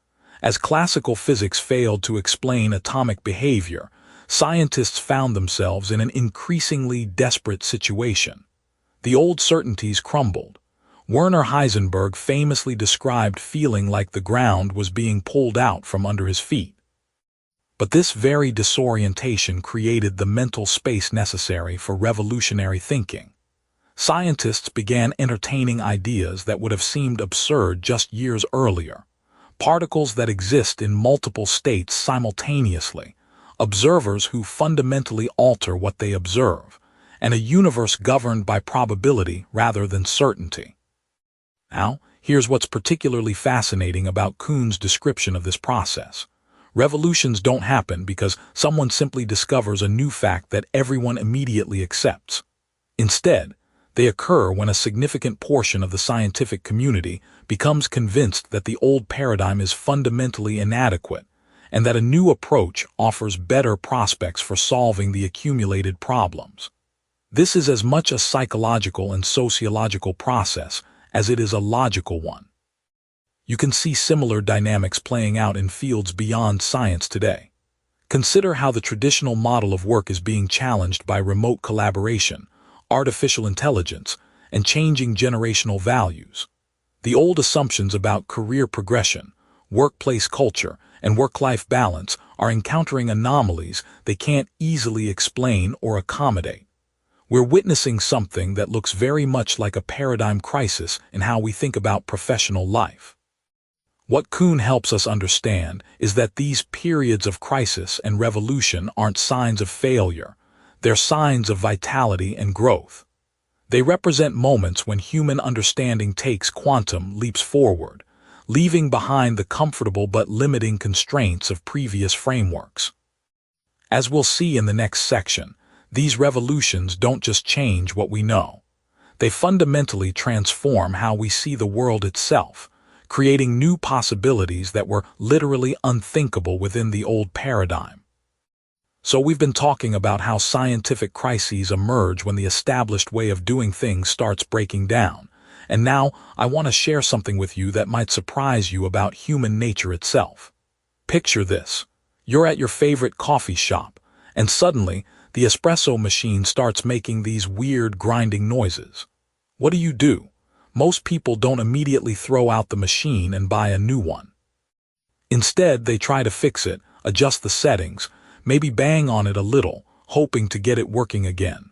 As classical physics failed to explain atomic behavior, scientists found themselves in an increasingly desperate situation. The old certainties crumbled. Werner Heisenberg famously described feeling like the ground was being pulled out from under his feet. But this very disorientation created the mental space necessary for revolutionary thinking. Scientists began entertaining ideas that would have seemed absurd just years earlier. Particles that exist in multiple states simultaneously, observers who fundamentally alter what they observe, and a universe governed by probability rather than certainty. Now, here's what's particularly fascinating about Kuhn's description of this process. Revolutions don't happen because someone simply discovers a new fact that everyone immediately accepts. Instead, they occur when a significant portion of the scientific community becomes convinced that the old paradigm is fundamentally inadequate and that a new approach offers better prospects for solving the accumulated problems. This is as much a psychological and sociological process as it is a logical one. You can see similar dynamics playing out in fields beyond science today. Consider how the traditional model of work is being challenged by remote collaboration, artificial intelligence, and changing generational values. The old assumptions about career progression, workplace culture, and work-life balance are encountering anomalies they can't easily explain or accommodate. We're witnessing something that looks very much like a paradigm crisis in how we think about professional life. What Kuhn helps us understand is that these periods of crisis and revolution aren't signs of failure. They're signs of vitality and growth. They represent moments when human understanding takes quantum leaps forward, leaving behind the comfortable but limiting constraints of previous frameworks. As we'll see in the next section, these revolutions don't just change what we know. They fundamentally transform how we see the world itself, creating new possibilities that were literally unthinkable within the old paradigm. So we've been talking about how scientific crises emerge when the established way of doing things starts breaking down. And now I want to share something with you that might surprise you about human nature itself. Picture this. You're at your favorite coffee shop, and suddenly the espresso machine starts making these weird grinding noises. What do? Most people don't immediately throw out the machine and buy a new one. Instead, they try to fix it, adjust the settings, maybe bang on it a little, hoping to get it working again.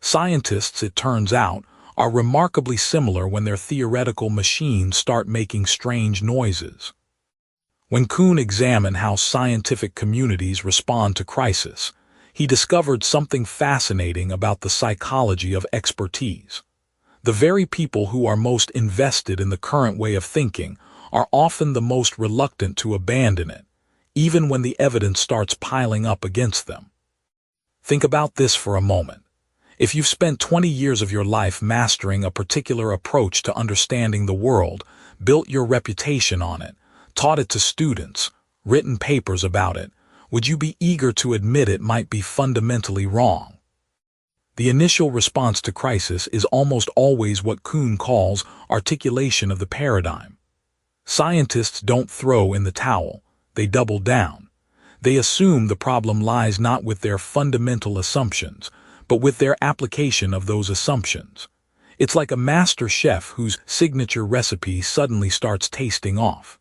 Scientists, it turns out, are remarkably similar when their theoretical machines start making strange noises. When Kuhn examined how scientific communities respond to crisis, he discovered something fascinating about the psychology of expertise. The very people who are most invested in the current way of thinking are often the most reluctant to abandon it, even when the evidence starts piling up against them. Think about this for a moment. If you've spent 20 years of your life mastering a particular approach to understanding the world, built your reputation on it, taught it to students, written papers about it, would you be eager to admit it might be fundamentally wrong? The initial response to crisis is almost always what Kuhn calls articulation of the paradigm. Scientists don't throw in the towel, they double down. They assume the problem lies not with their fundamental assumptions, but with their application of those assumptions. It's like a master chef whose signature recipe suddenly starts tasting off.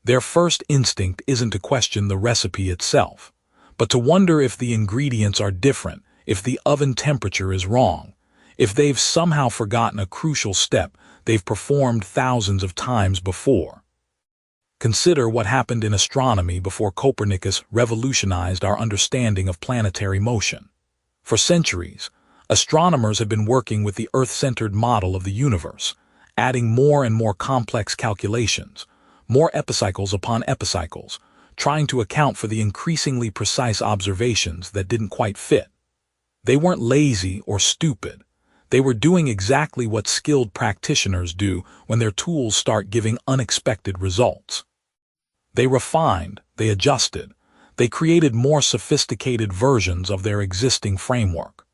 Their first instinct isn't to question the recipe itself, but to wonder if the ingredients are different, if the oven temperature is wrong, if they've somehow forgotten a crucial step they've performed thousands of times before. Consider what happened in astronomy before Copernicus revolutionized our understanding of planetary motion. For centuries, astronomers had been working with the Earth-centered model of the universe, adding more and more complex calculations, more epicycles upon epicycles, trying to account for the increasingly precise observations that didn't quite fit. They weren't lazy or stupid. They were doing exactly what skilled practitioners do when their tools start giving unexpected results. They refined, they adjusted, they created more sophisticated versions of their existing framework.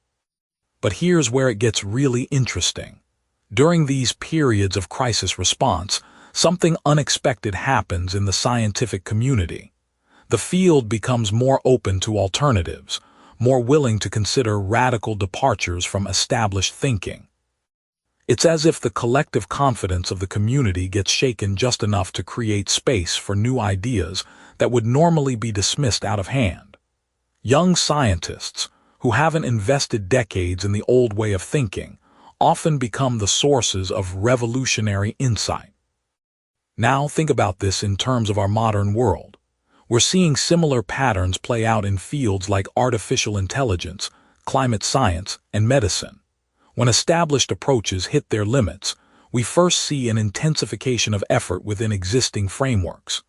But here's where it gets really interesting. During these periods of crisis response, something unexpected happens in the scientific community. The field becomes more open to alternatives, more willing to consider radical departures from established thinking. It's as if the collective confidence of the community gets shaken just enough to create space for new ideas that would normally be dismissed out of hand. Young scientists, who haven't invested decades in the old way of thinking, often become the sources of revolutionary insight. Now think about this in terms of our modern world. We're seeing similar patterns play out in fields like artificial intelligence, climate science, and medicine. When established approaches hit their limits, we first see an intensification of effort within existing frameworks.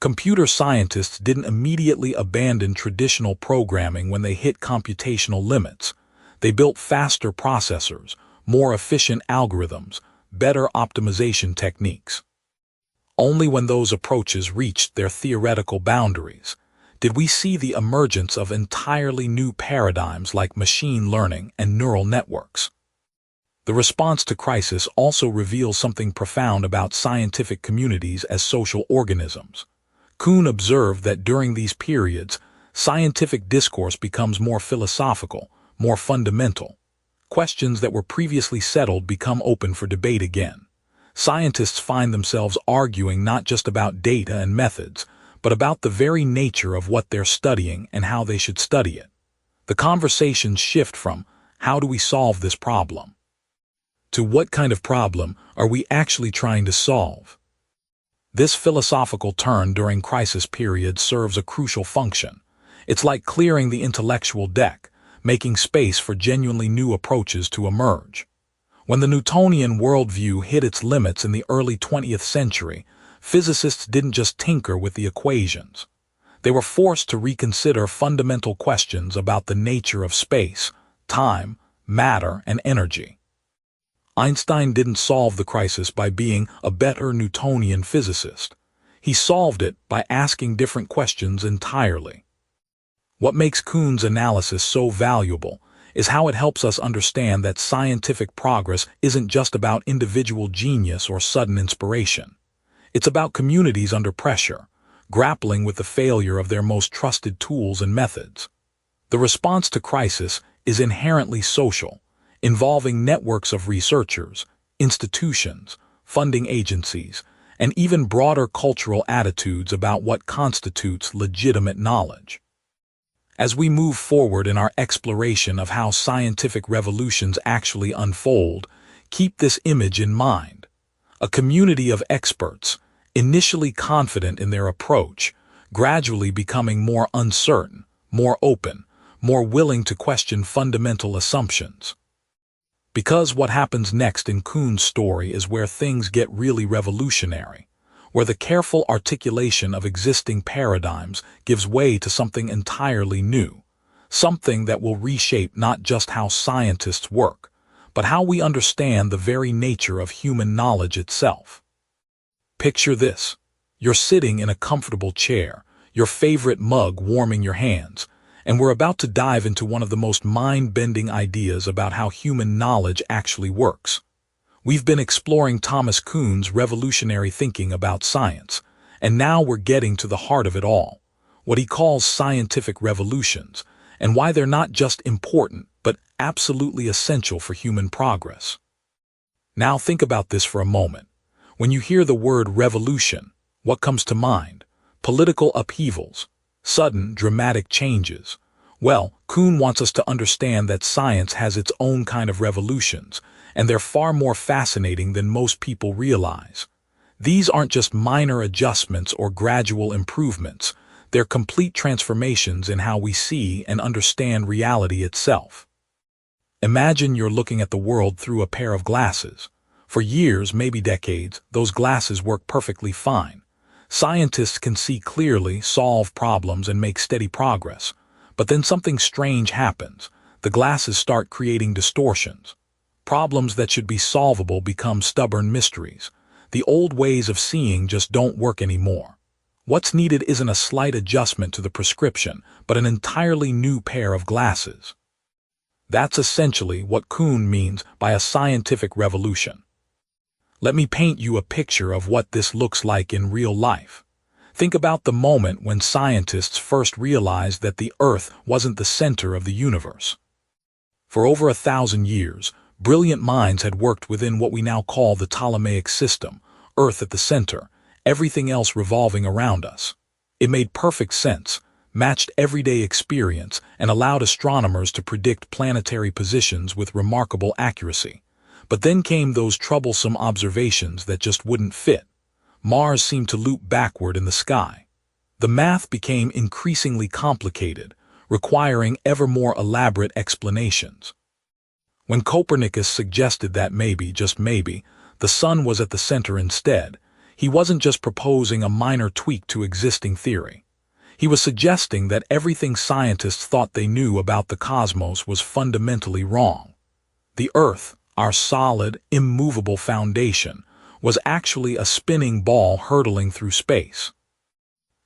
Computer scientists didn't immediately abandon traditional programming when they hit computational limits. They built faster processors, more efficient algorithms, better optimization techniques. Only when those approaches reached their theoretical boundaries did we see the emergence of entirely new paradigms like machine learning and neural networks. The response to crisis also reveals something profound about scientific communities as social organisms. Kuhn observed that during these periods, scientific discourse becomes more philosophical, more fundamental. Questions that were previously settled become open for debate again. Scientists find themselves arguing not just about data and methods, but about the very nature of what they're studying and how they should study it. The conversations shift from, how do we solve this problem, to what kind of problem are we actually trying to solve? This philosophical turn during crisis periods serves a crucial function. It's like clearing the intellectual deck, making space for genuinely new approaches to emerge. When the Newtonian worldview hit its limits in the early 20th century, physicists didn't just tinker with the equations. They were forced to reconsider fundamental questions about the nature of space, time, matter, and energy. Einstein didn't solve the crisis by being a better Newtonian physicist. He solved it by asking different questions entirely. What makes Kuhn's analysis so valuable is how it helps us understand that scientific progress isn't just about individual genius or sudden inspiration. It's about communities under pressure, grappling with the failure of their most trusted tools and methods. The response to crisis is inherently social, involving networks of researchers, institutions, funding agencies, and even broader cultural attitudes about what constitutes legitimate knowledge. As we move forward in our exploration of how scientific revolutions actually unfold, keep this image in mind. A community of experts, initially confident in their approach, gradually becoming more uncertain, more open, more willing to question fundamental assumptions. Because what happens next in Kuhn's story is where things get really revolutionary, where the careful articulation of existing paradigms gives way to something entirely new, something that will reshape not just how scientists work, but how we understand the very nature of human knowledge itself. Picture this. You're sitting in a comfortable chair, your favorite mug warming your hands, and we're about to dive into one of the most mind-bending ideas about how human knowledge actually works. We've been exploring Thomas Kuhn's revolutionary thinking about science, and now we're getting to the heart of it all, what he calls scientific revolutions, and why they're not just important, but absolutely essential for human progress. Now think about this for a moment. When you hear the word revolution, what comes to mind? Political upheavals, sudden, dramatic changes. Well, Kuhn wants us to understand that science has its own kind of revolutions, and they're far more fascinating than most people realize. These aren't just minor adjustments or gradual improvements, they're complete transformations in how we see and understand reality itself. Imagine you're looking at the world through a pair of glasses. For years, maybe decades, those glasses work perfectly fine. Scientists can see clearly, solve problems, and make steady progress. But then something strange happens. The glasses start creating distortions. Problems that should be solvable become stubborn mysteries. The old ways of seeing just don't work anymore. What's needed isn't a slight adjustment to the prescription, but an entirely new pair of glasses. That's essentially what Kuhn means by a scientific revolution. Let me paint you a picture of what this looks like in real life. Think about the moment when scientists first realized that the Earth wasn't the center of the universe. For over 1,000 years, brilliant minds had worked within what we now call the Ptolemaic system, Earth at the center, everything else revolving around us. It made perfect sense, matched everyday experience, and allowed astronomers to predict planetary positions with remarkable accuracy. But then came those troublesome observations that just wouldn't fit. Mars seemed to loop backward in the sky. The math became increasingly complicated, requiring ever more elaborate explanations. When Copernicus suggested that maybe, just maybe, the sun was at the center instead, he wasn't just proposing a minor tweak to existing theory. He was suggesting that everything scientists thought they knew about the cosmos was fundamentally wrong. The Earth, our solid, immovable foundation, was actually a spinning ball hurtling through space.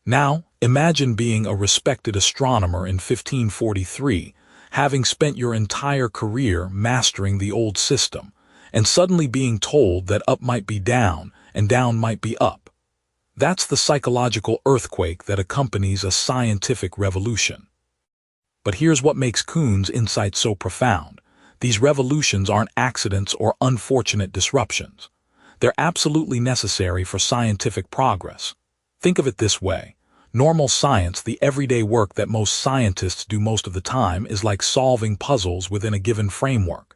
Now, imagine being a respected astronomer in 1543, having spent your entire career mastering the old system, and suddenly being told that up might be down and down might be up. That's the psychological earthquake that accompanies a scientific revolution. But here's what makes Kuhn's insight so profound. These revolutions aren't accidents or unfortunate disruptions. They're absolutely necessary for scientific progress. Think of it this way. Normal science, the everyday work that most scientists do most of the time, is like solving puzzles within a given framework.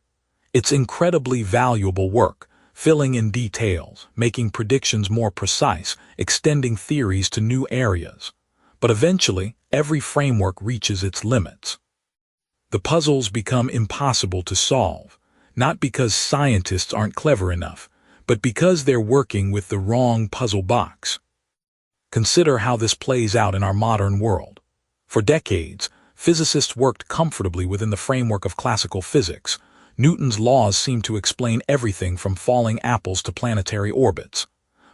It's incredibly valuable work, filling in details, making predictions more precise, extending theories to new areas. But eventually, every framework reaches its limits. The puzzles become impossible to solve, not because scientists aren't clever enough, but because they're working with the wrong puzzle box. Consider how this plays out in our modern world. For decades, physicists worked comfortably within the framework of classical physics. Newton's laws seemed to explain everything from falling apples to planetary orbits.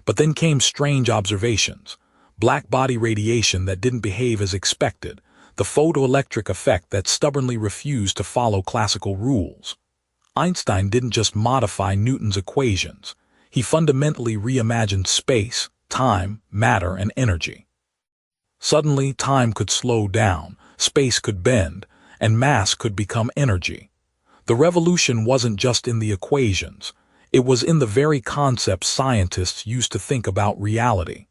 But then came strange observations: black body radiation that didn't behave as expected, the photoelectric effect that stubbornly refused to follow classical rules. Einstein didn't just modify Newton's equations. He fundamentally reimagined space, time, matter, and energy. Suddenly, time could slow down, space could bend, and mass could become energy. The revolution wasn't just in the equations. It was in the very concepts scientists used to think about reality.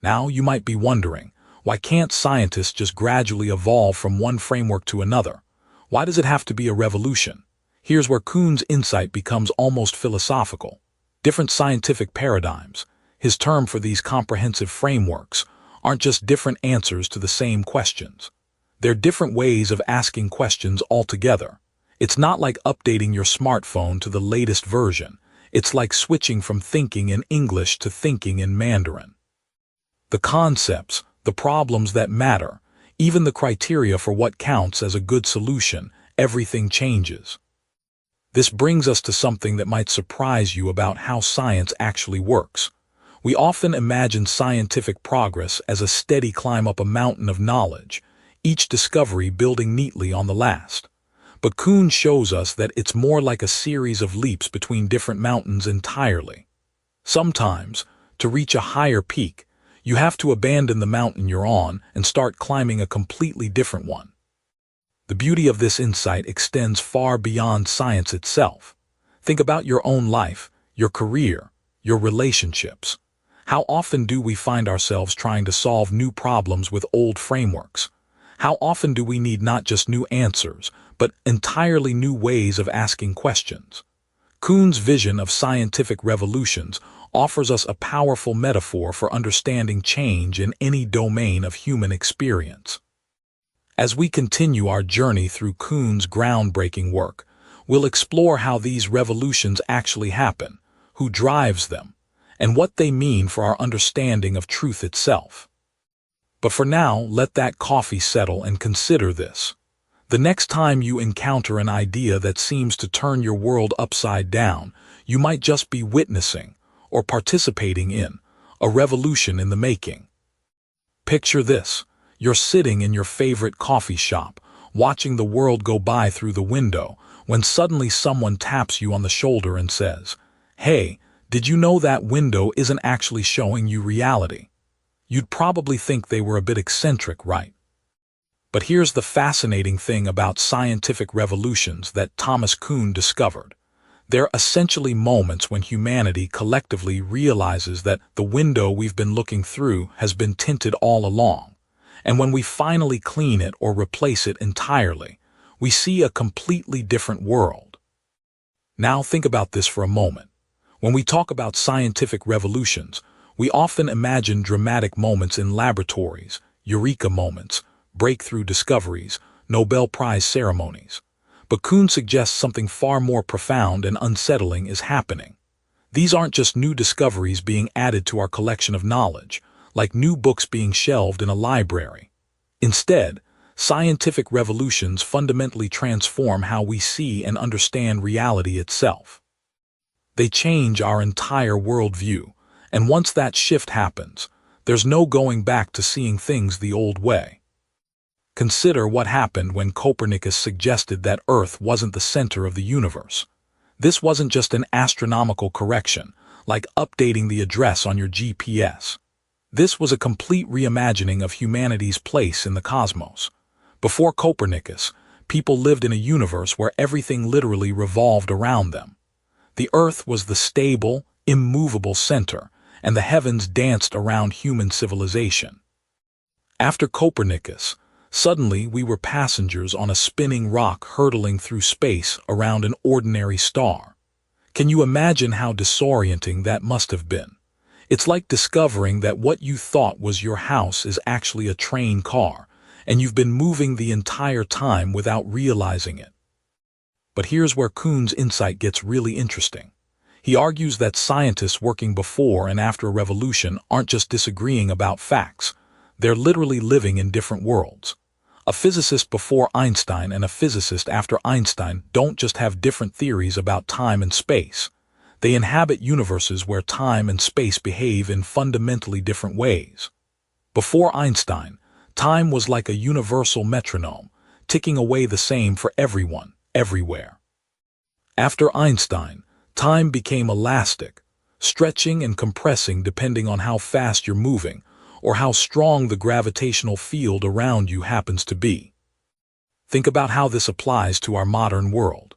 Now you might be wondering, why can't scientists just gradually evolve from one framework to another? Why does it have to be a revolution? Here's where Kuhn's insight becomes almost philosophical. Different scientific paradigms, his term for these comprehensive frameworks, aren't just different answers to the same questions. They're different ways of asking questions altogether. It's not like updating your smartphone to the latest version. It's like switching from thinking in English to thinking in Mandarin. The concepts, the problems that matter, even the criteria for what counts as a good solution, everything changes. This brings us to something that might surprise you about how science actually works. We often imagine scientific progress as a steady climb up a mountain of knowledge, each discovery building neatly on the last. But Kuhn shows us that it's more like a series of leaps between different mountains entirely. Sometimes, to reach a higher peak, you have to abandon the mountain you're on and start climbing a completely different one. The beauty of this insight extends far beyond science itself. Think about your own life, your career, your relationships. How often do we find ourselves trying to solve new problems with old frameworks? How often do we need not just new answers, but entirely new ways of asking questions? Kuhn's vision of scientific revolutions offers us a powerful metaphor for understanding change in any domain of human experience. As we continue our journey through Kuhn's groundbreaking work, we'll explore how these revolutions actually happen, who drives them, and what they mean for our understanding of truth itself. But for now, let that coffee settle and consider this. The next time you encounter an idea that seems to turn your world upside down, you might just be witnessing, or participating in, a revolution in the making. Picture this. You're sitting in your favorite coffee shop, watching the world go by through the window, when suddenly someone taps you on the shoulder and says, "Hey, did you know that window isn't actually showing you reality?" You'd probably think they were a bit eccentric, right? But here's the fascinating thing about scientific revolutions that Thomas Kuhn discovered. They're essentially moments when humanity collectively realizes that the window we've been looking through has been tinted all along. And when we finally clean it or replace it entirely, we see a completely different world. Now think about this for a moment. When we talk about scientific revolutions, we often imagine dramatic moments in laboratories, eureka moments, breakthrough discoveries, Nobel Prize ceremonies. But Kuhn suggests something far more profound and unsettling is happening. These aren't just new discoveries being added to our collection of knowledge, like new books being shelved in a library. Instead, scientific revolutions fundamentally transform how we see and understand reality itself. They change our entire worldview, and once that shift happens, there's no going back to seeing things the old way. Consider what happened when Copernicus suggested that Earth wasn't the center of the universe. This wasn't just an astronomical correction, like updating the address on your GPS. This was a complete reimagining of humanity's place in the cosmos. Before Copernicus, people lived in a universe where everything literally revolved around them. The Earth was the stable, immovable center, and the heavens danced around human civilization. After Copernicus, suddenly we were passengers on a spinning rock hurtling through space around an ordinary star. Can you imagine how disorienting that must have been? It's like discovering that what you thought was your house is actually a train car, and you've been moving the entire time without realizing it. But here's where Kuhn's insight gets really interesting. He argues that scientists working before and after a revolution aren't just disagreeing about facts, they're literally living in different worlds. A physicist before Einstein and a physicist after Einstein don't just have different theories about time and space. They inhabit universes where time and space behave in fundamentally different ways. Before Einstein, time was like a universal metronome, ticking away the same for everyone, everywhere. After Einstein, time became elastic, stretching and compressing depending on how fast you're moving or how strong the gravitational field around you happens to be. Think about how this applies to our modern world.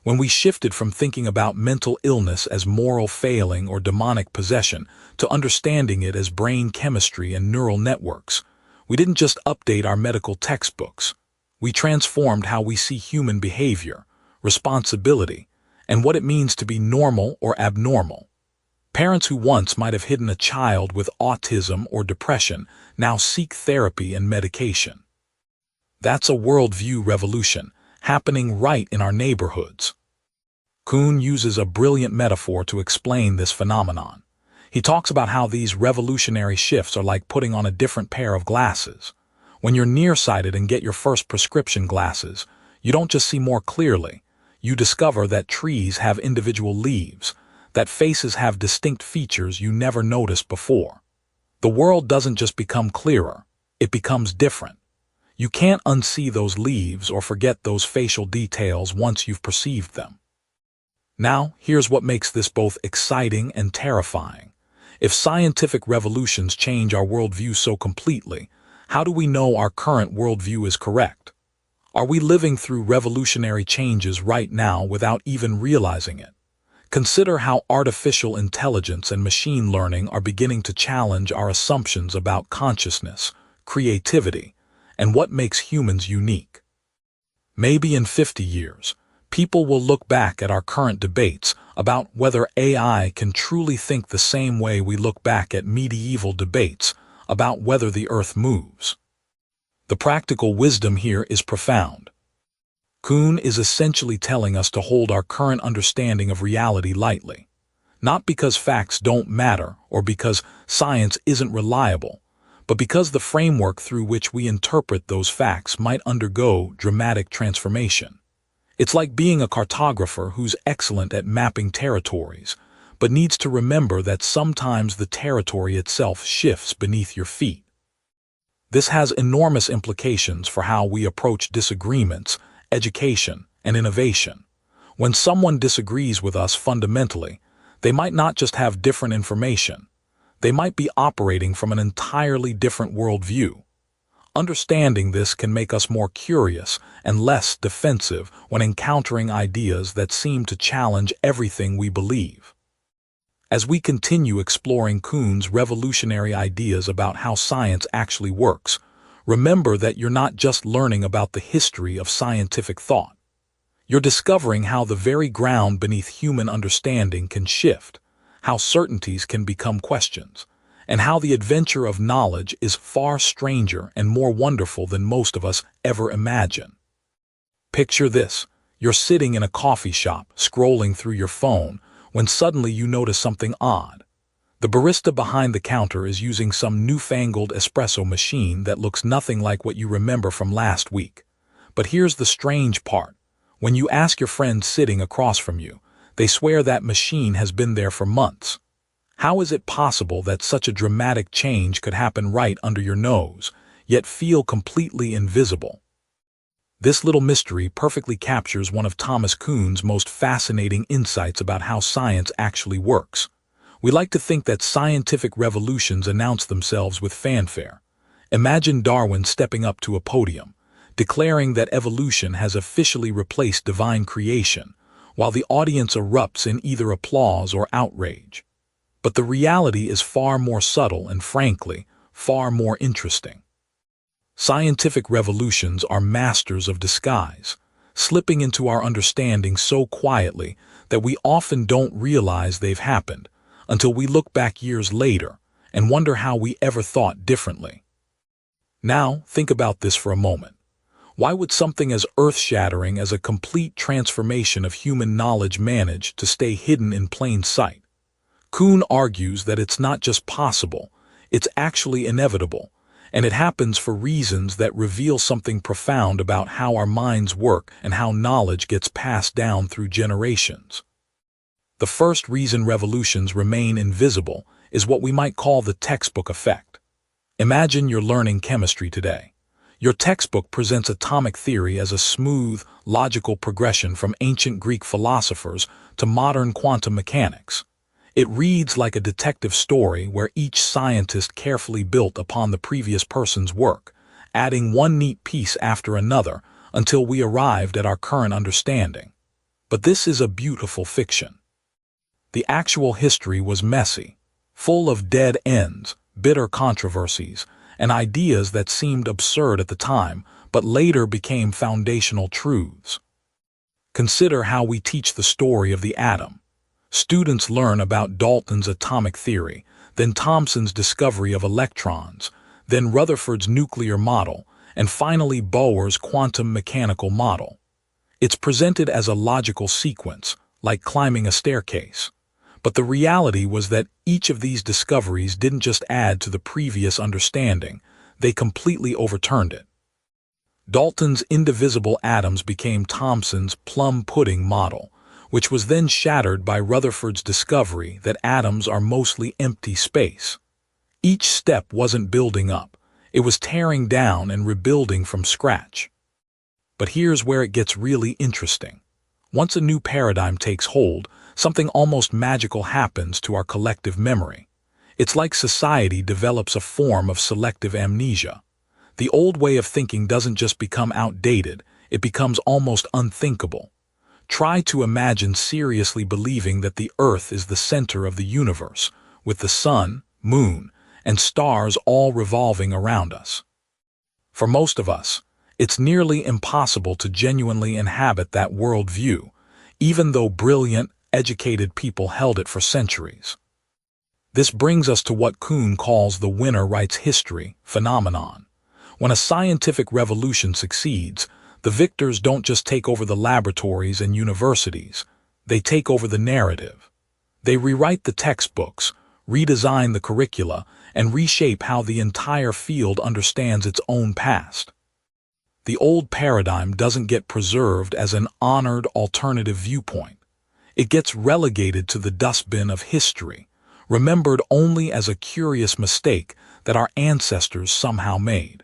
When we shifted from thinking about mental illness as moral failing or demonic possession to understanding it as brain chemistry and neural networks, we didn't just update our medical textbooks. We transformed how we see human behavior, responsibility, and what it means to be normal or abnormal. Parents who once might have hidden a child with autism or depression now seek therapy and medication. That's a worldview revolution, happening right in our neighborhoods. Kuhn uses a brilliant metaphor to explain this phenomenon. He talks about how these revolutionary shifts are like putting on a different pair of glasses. When you're nearsighted and get your first prescription glasses, you don't just see more clearly. You discover that trees have individual leaves, that faces have distinct features you never noticed before. The world doesn't just become clearer, it becomes different. You can't unsee those leaves or forget those facial details once you've perceived them. Now, here's what makes this both exciting and terrifying. If scientific revolutions change our worldview so completely, how do we know our current worldview is correct? Are we living through revolutionary changes right now without even realizing it? Consider how artificial intelligence and machine learning are beginning to challenge our assumptions about consciousness, creativity, and what makes humans unique. Maybe in 50 years, people will look back at our current debates about whether AI can truly think the same way we look back at medieval debates about whether the Earth moves. The practical wisdom here is profound. Kuhn is essentially telling us to hold our current understanding of reality lightly, not because facts don't matter or because science isn't reliable, but because the framework through which we interpret those facts might undergo dramatic transformation. It's like being a cartographer who's excellent at mapping territories, but needs to remember that sometimes the territory itself shifts beneath your feet. This has enormous implications for how we approach disagreements, education, and innovation. When someone disagrees with us fundamentally, they might not just have different information. They might be operating from an entirely different worldview. Understanding this can make us more curious and less defensive when encountering ideas that seem to challenge everything we believe. As we continue exploring Kuhn's revolutionary ideas about how science actually works, remember that you're not just learning about the history of scientific thought. You're discovering how the very ground beneath human understanding can shift, how certainties can become questions, and how the adventure of knowledge is far stranger and more wonderful than most of us ever imagine. Picture this: you're sitting in a coffee shop, scrolling through your phone, when suddenly you notice something odd. The barista behind the counter is using some newfangled espresso machine that looks nothing like what you remember from last week. But here's the strange part. When you ask your friends sitting across from you, they swear that machine has been there for months. How is it possible that such a dramatic change could happen right under your nose, yet feel completely invisible? This little mystery perfectly captures one of Thomas Kuhn's most fascinating insights about how science actually works. We like to think that scientific revolutions announce themselves with fanfare. Imagine Darwin stepping up to a podium, declaring that evolution has officially replaced divine creation, while the audience erupts in either applause or outrage. But the reality is far more subtle and, frankly, far more interesting. Scientific revolutions are masters of disguise, slipping into our understanding so quietly that we often don't realize they've happened until we look back years later and wonder how we ever thought differently. Now, think about this for a moment. Why would something as earth-shattering as a complete transformation of human knowledge manage to stay hidden in plain sight? Kuhn argues that it's not just possible, it's actually inevitable, and it happens for reasons that reveal something profound about how our minds work and how knowledge gets passed down through generations. The first reason revolutions remain invisible is what we might call the textbook effect. Imagine you're learning chemistry today. Your textbook presents atomic theory as a smooth, logical progression from ancient Greek philosophers to modern quantum mechanics. It reads like a detective story where each scientist carefully built upon the previous person's work, adding one neat piece after another until we arrived at our current understanding. But this is a beautiful fiction. The actual history was messy, full of dead ends, bitter controversies, and ideas that seemed absurd at the time but later became foundational truths. Consider how we teach the story of the atom. Students learn about Dalton's atomic theory, then Thomson's discovery of electrons, then Rutherford's nuclear model, and finally Bohr's quantum mechanical model. It's presented as a logical sequence, like climbing a staircase. But the reality was that each of these discoveries didn't just add to the previous understanding, they completely overturned it. Dalton's indivisible atoms became Thomson's plum pudding model, which was then shattered by Rutherford's discovery that atoms are mostly empty space. Each step wasn't building up, it was tearing down and rebuilding from scratch. But here's where it gets really interesting. Once a new paradigm takes hold, something almost magical happens to our collective memory. It's like society develops a form of selective amnesia. The old way of thinking doesn't just become outdated, it becomes almost unthinkable. Try to imagine seriously believing that the Earth is the center of the universe, with the sun, moon, and stars all revolving around us. For most of us, it's nearly impossible to genuinely inhabit that worldview, even though brilliant, educated people held it for centuries. This brings us to what Kuhn calls the winner writes history phenomenon. When a scientific revolution succeeds, the victors don't just take over the laboratories and universities, they take over the narrative. They rewrite the textbooks, redesign the curricula, and reshape how the entire field understands its own past. The old paradigm doesn't get preserved as an honored alternative viewpoint. It gets relegated to the dustbin of history, remembered only as a curious mistake that our ancestors somehow made.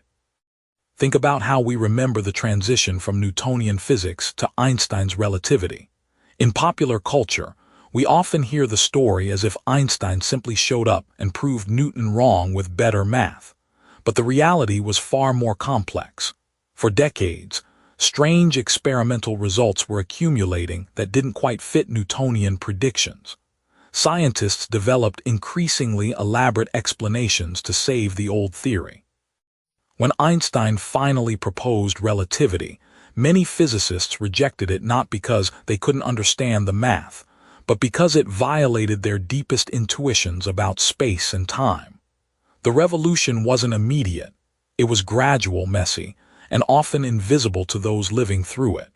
Think about how we remember the transition from Newtonian physics to Einstein's relativity. In popular culture, we often hear the story as if Einstein simply showed up and proved Newton wrong with better math. But the reality was far more complex. For decades, strange experimental results were accumulating that didn't quite fit Newtonian predictions. Scientists developed increasingly elaborate explanations to save the old theory. When Einstein finally proposed relativity, many physicists rejected it not because they couldn't understand the math, but because it violated their deepest intuitions about space and time. The revolution wasn't immediate, it was gradual, messy, and often invisible to those living through it.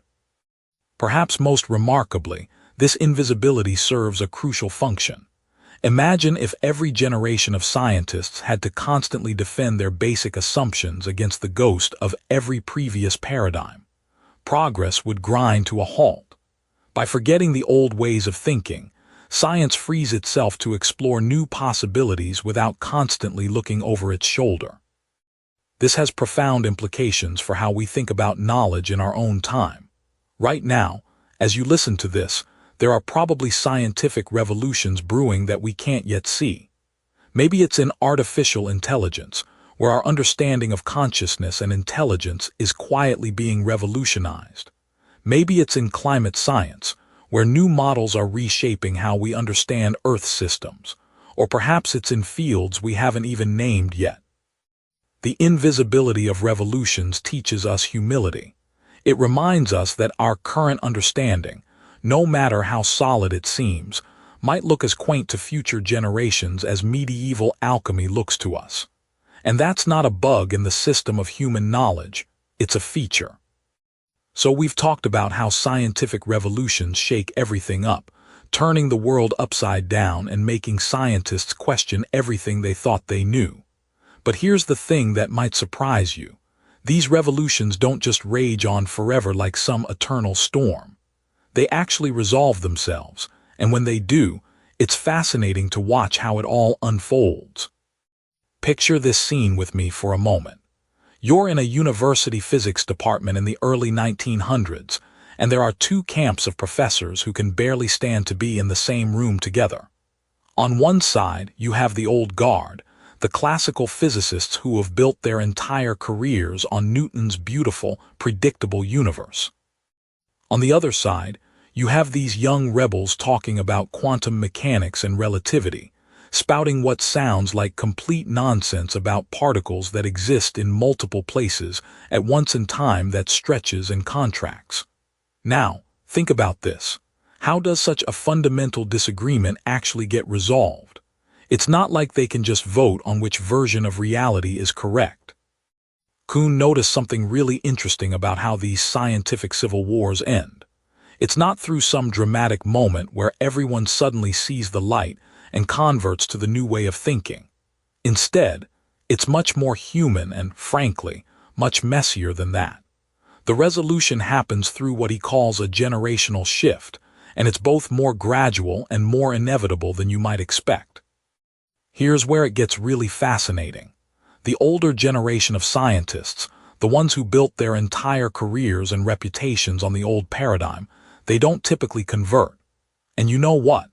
Perhaps most remarkably, this invisibility serves a crucial function. Imagine if every generation of scientists had to constantly defend their basic assumptions against the ghost of every previous paradigm. Progress would grind to a halt. By forgetting the old ways of thinking, science frees itself to explore new possibilities without constantly looking over its shoulder. This has profound implications for how we think about knowledge in our own time. Right now, as you listen to this, there are probably scientific revolutions brewing that we can't yet see. Maybe it's in artificial intelligence, where our understanding of consciousness and intelligence is quietly being revolutionized. Maybe it's in climate science, where new models are reshaping how we understand Earth systems. Or perhaps it's in fields we haven't even named yet. The invisibility of revolutions teaches us humility. It reminds us that our current understanding, no matter how solid it seems, might look as quaint to future generations as medieval alchemy looks to us. And that's not a bug in the system of human knowledge, it's a feature. So we've talked about how scientific revolutions shake everything up, turning the world upside down and making scientists question everything they thought they knew. But here's the thing that might surprise you. These revolutions don't just rage on forever like some eternal storm. They actually resolve themselves, and when they do, it's fascinating to watch how it all unfolds. Picture this scene with me for a moment. You're in a university physics department in the early 1900s, and there are two camps of professors who can barely stand to be in the same room together. On one side, you have the old guard, the classical physicists who have built their entire careers on Newton's beautiful, predictable universe. On the other side, you have these young rebels talking about quantum mechanics and relativity, spouting what sounds like complete nonsense about particles that exist in multiple places at once in time that stretches and contracts. Now, think about this. How does such a fundamental disagreement actually get resolved? It's not like they can just vote on which version of reality is correct. Kuhn noticed something really interesting about how these scientific civil wars end. It's not through some dramatic moment where everyone suddenly sees the light and converts to the new way of thinking. Instead, it's much more human and, frankly, much messier than that. The resolution happens through what he calls a generational shift, and it's both more gradual and more inevitable than you might expect. Here's where it gets really fascinating. The older generation of scientists, the ones who built their entire careers and reputations on the old paradigm, they don't typically convert. And you know what?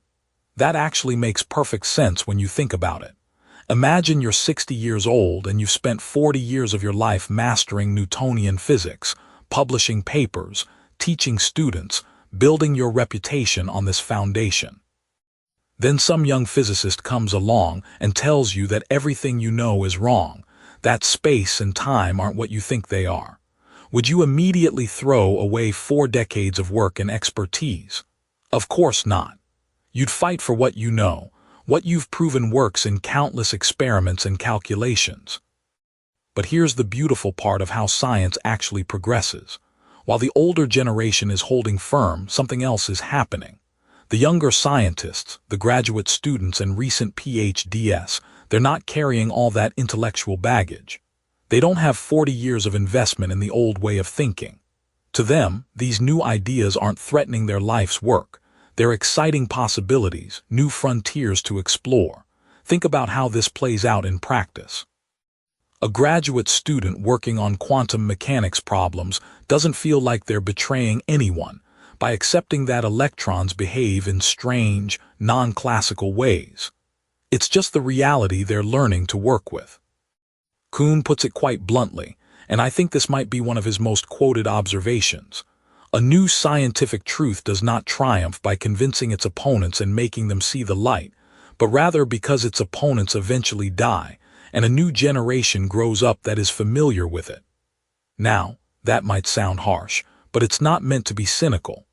That actually makes perfect sense when you think about it. Imagine you're 60 years old and you've spent 40 years of your life mastering Newtonian physics, publishing papers, teaching students, building your reputation on this foundation. Then some young physicist comes along and tells you that everything you know is wrong, that space and time aren't what you think they are. Would you immediately throw away 4 decades of work and expertise? Of course not. You'd fight for what you know, what you've proven works in countless experiments and calculations. But here's the beautiful part of how science actually progresses. While the older generation is holding firm, something else is happening. The younger scientists, the graduate students and recent PhDs, they're not carrying all that intellectual baggage. They don't have 40 years of investment in the old way of thinking. To them, these new ideas aren't threatening their life's work. They're exciting possibilities, new frontiers to explore. Think about how this plays out in practice. A graduate student working on quantum mechanics problems doesn't feel like they're betraying anyone by accepting that electrons behave in strange, non-classical ways. It's just the reality they're learning to work with. Kuhn puts it quite bluntly, and I think this might be one of his most quoted observations. A new scientific truth does not triumph by convincing its opponents and making them see the light, but rather because its opponents eventually die, and a new generation grows up that is familiar with it. Now, that might sound harsh, but it's not meant to be cynical.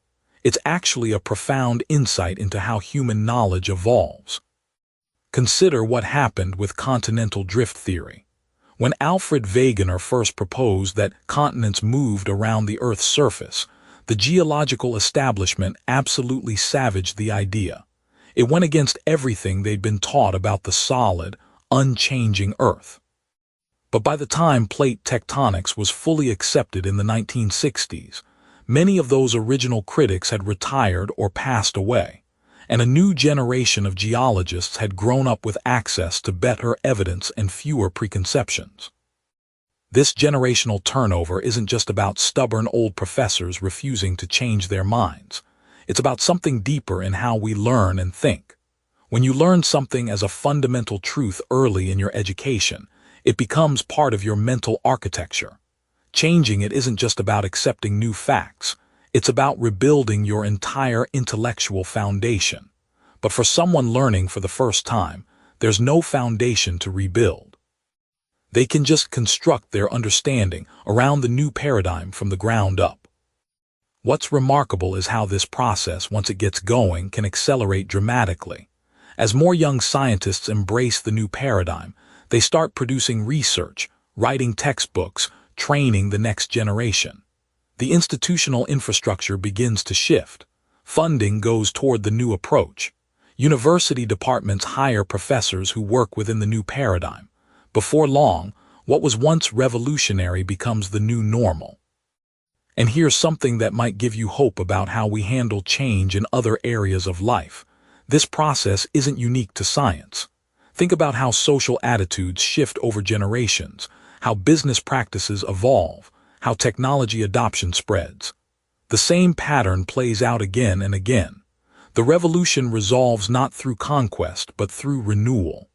It's actually a profound insight into how human knowledge evolves. Consider what happened with continental drift theory. When Alfred Wegener first proposed that continents moved around the Earth's surface, the geological establishment absolutely savaged the idea. It went against everything they'd been taught about the solid, unchanging Earth. But by the time plate tectonics was fully accepted in the 1960s, many of those original critics had retired or passed away, and a new generation of geologists had grown up with access to better evidence and fewer preconceptions. This generational turnover isn't just about stubborn old professors refusing to change their minds. It's about something deeper in how we learn and think. When you learn something as a fundamental truth early in your education, it becomes part of your mental architecture. Changing it isn't just about accepting new facts. It's about rebuilding your entire intellectual foundation. But for someone learning for the first time, there's no foundation to rebuild. They can just construct their understanding around the new paradigm from the ground up. What's remarkable is how this process, once it gets going, can accelerate dramatically. As more young scientists embrace the new paradigm, they start producing research, writing textbooks, training the next generation. the institutional infrastructure begins to shift. Funding goes toward the new approach. University departments hire professors who work within the new paradigm. Before long, what was once revolutionary becomes the new normal. And here's something that might give you hope about how we handle change in other areas of life. This process isn't unique to science. Think about how social attitudes shift over generations, how business practices evolve, how technology adoption spreads. The same pattern plays out again and again. The revolution resolves not through conquest but through renewal.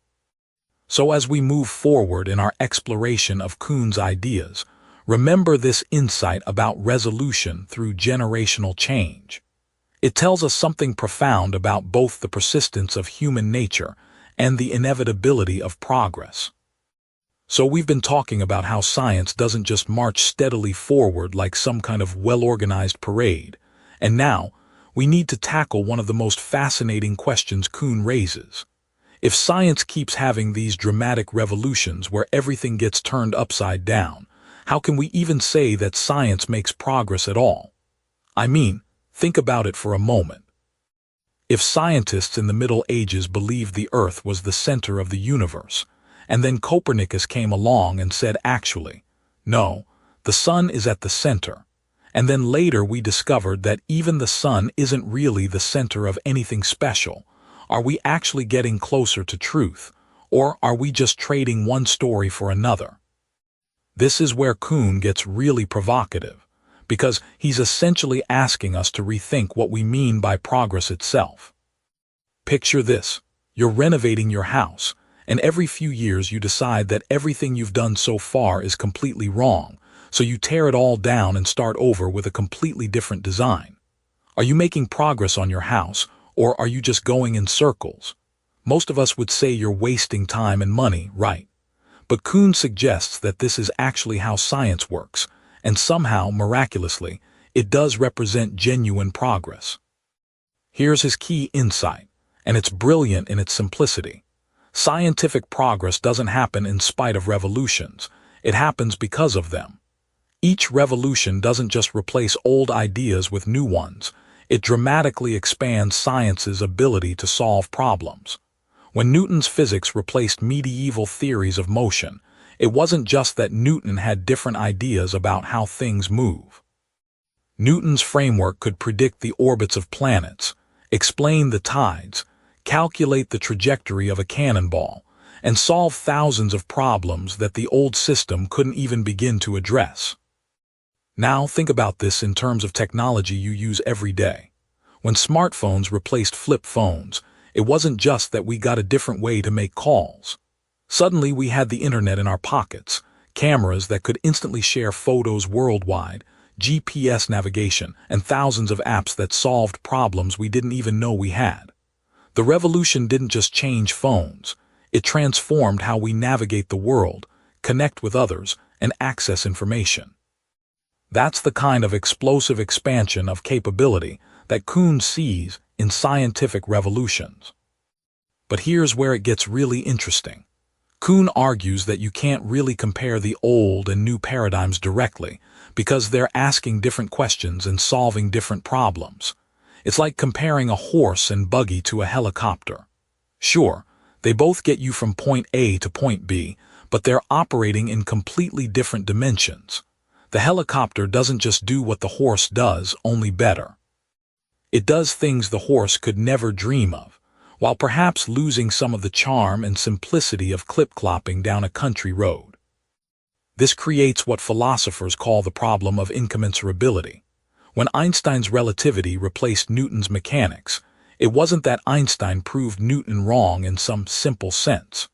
So as we move forward in our exploration of Kuhn's ideas, remember this insight about resolution through generational change. It tells us something profound about both the persistence of human nature and the inevitability of progress. So we've been talking about how science doesn't just march steadily forward like some kind of well-organized parade, and now we need to tackle one of the most fascinating questions Kuhn raises. If science keeps having these dramatic revolutions where everything gets turned upside down, how can we even say that science makes progress at all? I mean, think about it for a moment. If scientists in the Middle Ages believed the Earth was the center of the universe, and then Copernicus came along and said actually, no, the sun is at the center, and then later we discovered that even the sun isn't really the center of anything special, are we actually getting closer to truth, or are we just trading one story for another? This is where Kuhn gets really provocative, because he's essentially asking us to rethink what we mean by progress itself. Picture this: you're renovating your house, and every few years you decide that everything you've done so far is completely wrong, so you tear it all down and start over with a completely different design. Are you making progress on your house, or are you just going in circles? Most of us would say you're wasting time and money, right? But Kuhn suggests that this is actually how science works, and somehow, miraculously, it does represent genuine progress. Here's his key insight, and it's brilliant in its simplicity. Scientific progress doesn't happen in spite of revolutions, it happens because of them. Each revolution doesn't just replace old ideas with new ones, it dramatically expands science's ability to solve problems. When Newton's physics replaced medieval theories of motion, it wasn't just that Newton had different ideas about how things move. Newton's framework could predict the orbits of planets, explain the tides, calculate the trajectory of a cannonball, and solve thousands of problems that the old system couldn't even begin to address. Now think about this in terms of technology you use every day. When smartphones replaced flip phones, it wasn't just that we got a different way to make calls. Suddenly we had the internet in our pockets, cameras that could instantly share photos worldwide, GPS navigation, and thousands of apps that solved problems we didn't even know we had. The revolution didn't just change phones, it transformed how we navigate the world, connect with others, and access information. That's the kind of explosive expansion of capability that Kuhn sees in scientific revolutions. But here's where it gets really interesting. Kuhn argues that you can't really compare the old and new paradigms directly because they're asking different questions and solving different problems. It's like comparing a horse and buggy to a helicopter. Sure, they both get you from point A to point B, but they're operating in completely different dimensions. The helicopter doesn't just do what the horse does, only better. It does things the horse could never dream of, while perhaps losing some of the charm and simplicity of clip-clopping down a country road. This creates what philosophers call the problem of incommensurability. When Einstein's relativity replaced Newton's mechanics, it wasn't that Einstein proved Newton wrong in some simple sense.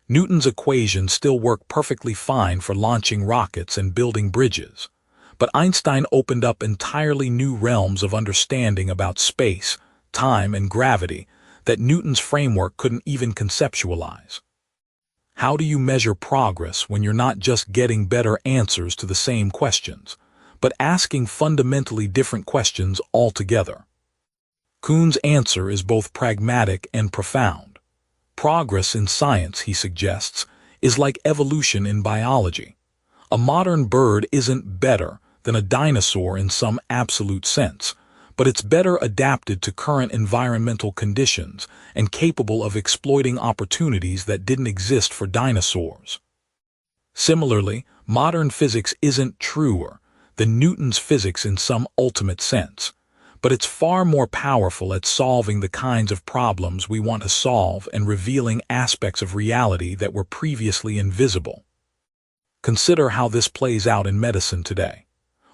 Newton's equations still work perfectly fine for launching rockets and building bridges, but Einstein opened up entirely new realms of understanding about space, time, and gravity that Newton's framework couldn't even conceptualize. How do you measure progress when you're not just getting better answers to the same questions, but asking fundamentally different questions altogether? Kuhn's answer is both pragmatic and profound. Progress in science, he suggests, is like evolution in biology. A modern bird isn't better than a dinosaur in some absolute sense, but it's better adapted to current environmental conditions and capable of exploiting opportunities that didn't exist for dinosaurs. Similarly, modern physics isn't truer than Newton's physics in some ultimate sense, but it's far more powerful at solving the kinds of problems we want to solve and revealing aspects of reality that were previously invisible. Consider how this plays out in medicine today.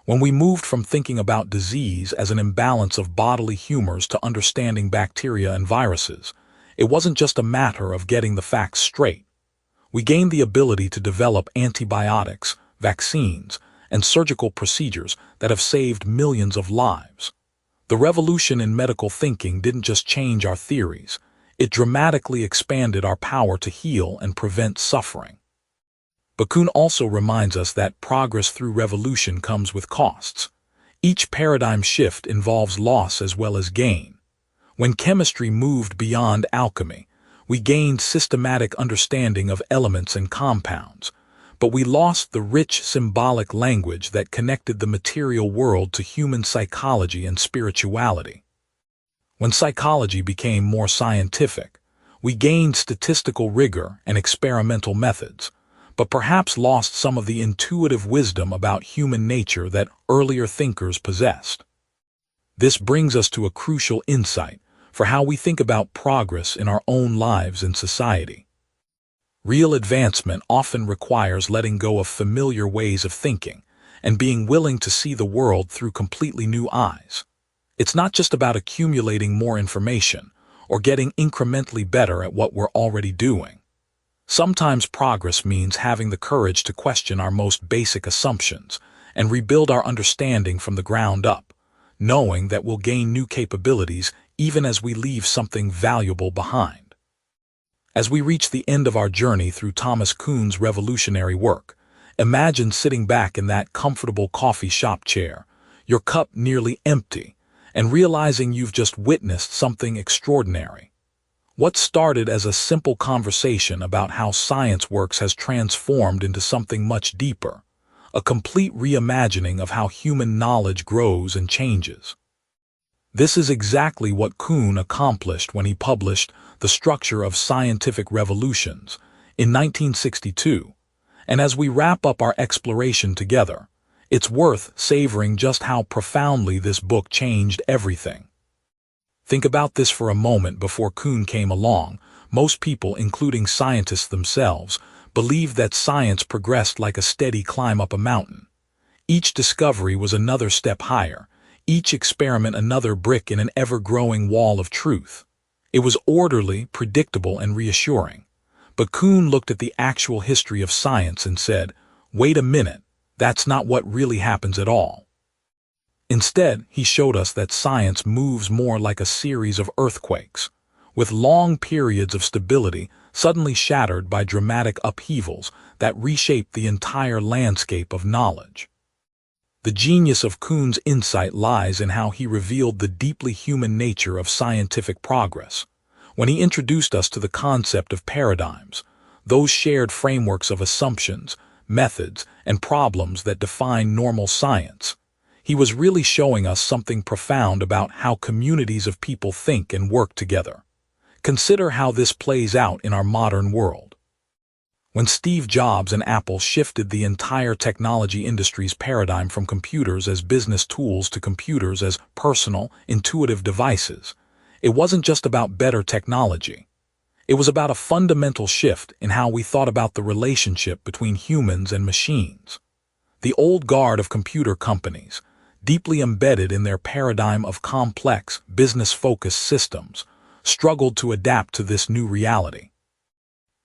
When we moved from thinking about disease as an imbalance of bodily humors to understanding bacteria and viruses, it wasn't just a matter of getting the facts straight. We gained the ability to develop antibiotics, vaccines, and surgical procedures that have saved millions of lives. The revolution in medical thinking didn't just change our theories, it dramatically expanded our power to heal and prevent suffering. But Kuhn also reminds us that progress through revolution comes with costs. Each paradigm shift involves loss as well as gain. When chemistry moved beyond alchemy, we gained systematic understanding of elements and compounds, but we lost the rich symbolic language that connected the material world to human psychology and spirituality. When psychology became more scientific, we gained statistical rigor and experimental methods, but perhaps lost some of the intuitive wisdom about human nature that earlier thinkers possessed. This brings us to a crucial insight for how we think about progress in our own lives and society. Real advancement often requires letting go of familiar ways of thinking and being willing to see the world through completely new eyes. It's not just about accumulating more information or getting incrementally better at what we're already doing. Sometimes progress means having the courage to question our most basic assumptions and rebuild our understanding from the ground up, knowing that we'll gain new capabilities even as we leave something valuable behind. As we reach the end of our journey through Thomas Kuhn's revolutionary work, imagine sitting back in that comfortable coffee shop chair, your cup nearly empty, and realizing you've just witnessed something extraordinary. What started as a simple conversation about how science works has transformed into something much deeper, a complete reimagining of how human knowledge grows and changes. This is exactly what Kuhn accomplished when he published The Structure of Scientific Revolutions in 1962, and as we wrap up our exploration together, it's worth savoring just how profoundly this book changed everything. Think about this for a moment. Before Kuhn came along, most people, including scientists themselves, believed that science progressed like a steady climb up a mountain. Each discovery was another step higher, each experiment another brick in an ever-growing wall of truth. It was orderly, predictable, and reassuring. But Kuhn looked at the actual history of science and said, "Wait a minute, that's not what really happens at all." Instead, he showed us that science moves more like a series of earthquakes, with long periods of stability suddenly shattered by dramatic upheavals that reshape the entire landscape of knowledge. The genius of Kuhn's insight lies in how he revealed the deeply human nature of scientific progress. When he introduced us to the concept of paradigms, those shared frameworks of assumptions, methods, and problems that define normal science, he was really showing us something profound about how communities of people think and work together. Consider how this plays out in our modern world. When Steve Jobs and Apple shifted the entire technology industry's paradigm from computers as business tools to computers as personal, intuitive devices, it wasn't just about better technology. It was about a fundamental shift in how we thought about the relationship between humans and machines. The old guard of computer companies, deeply embedded in their paradigm of complex, business-focused systems, struggled to adapt to this new reality.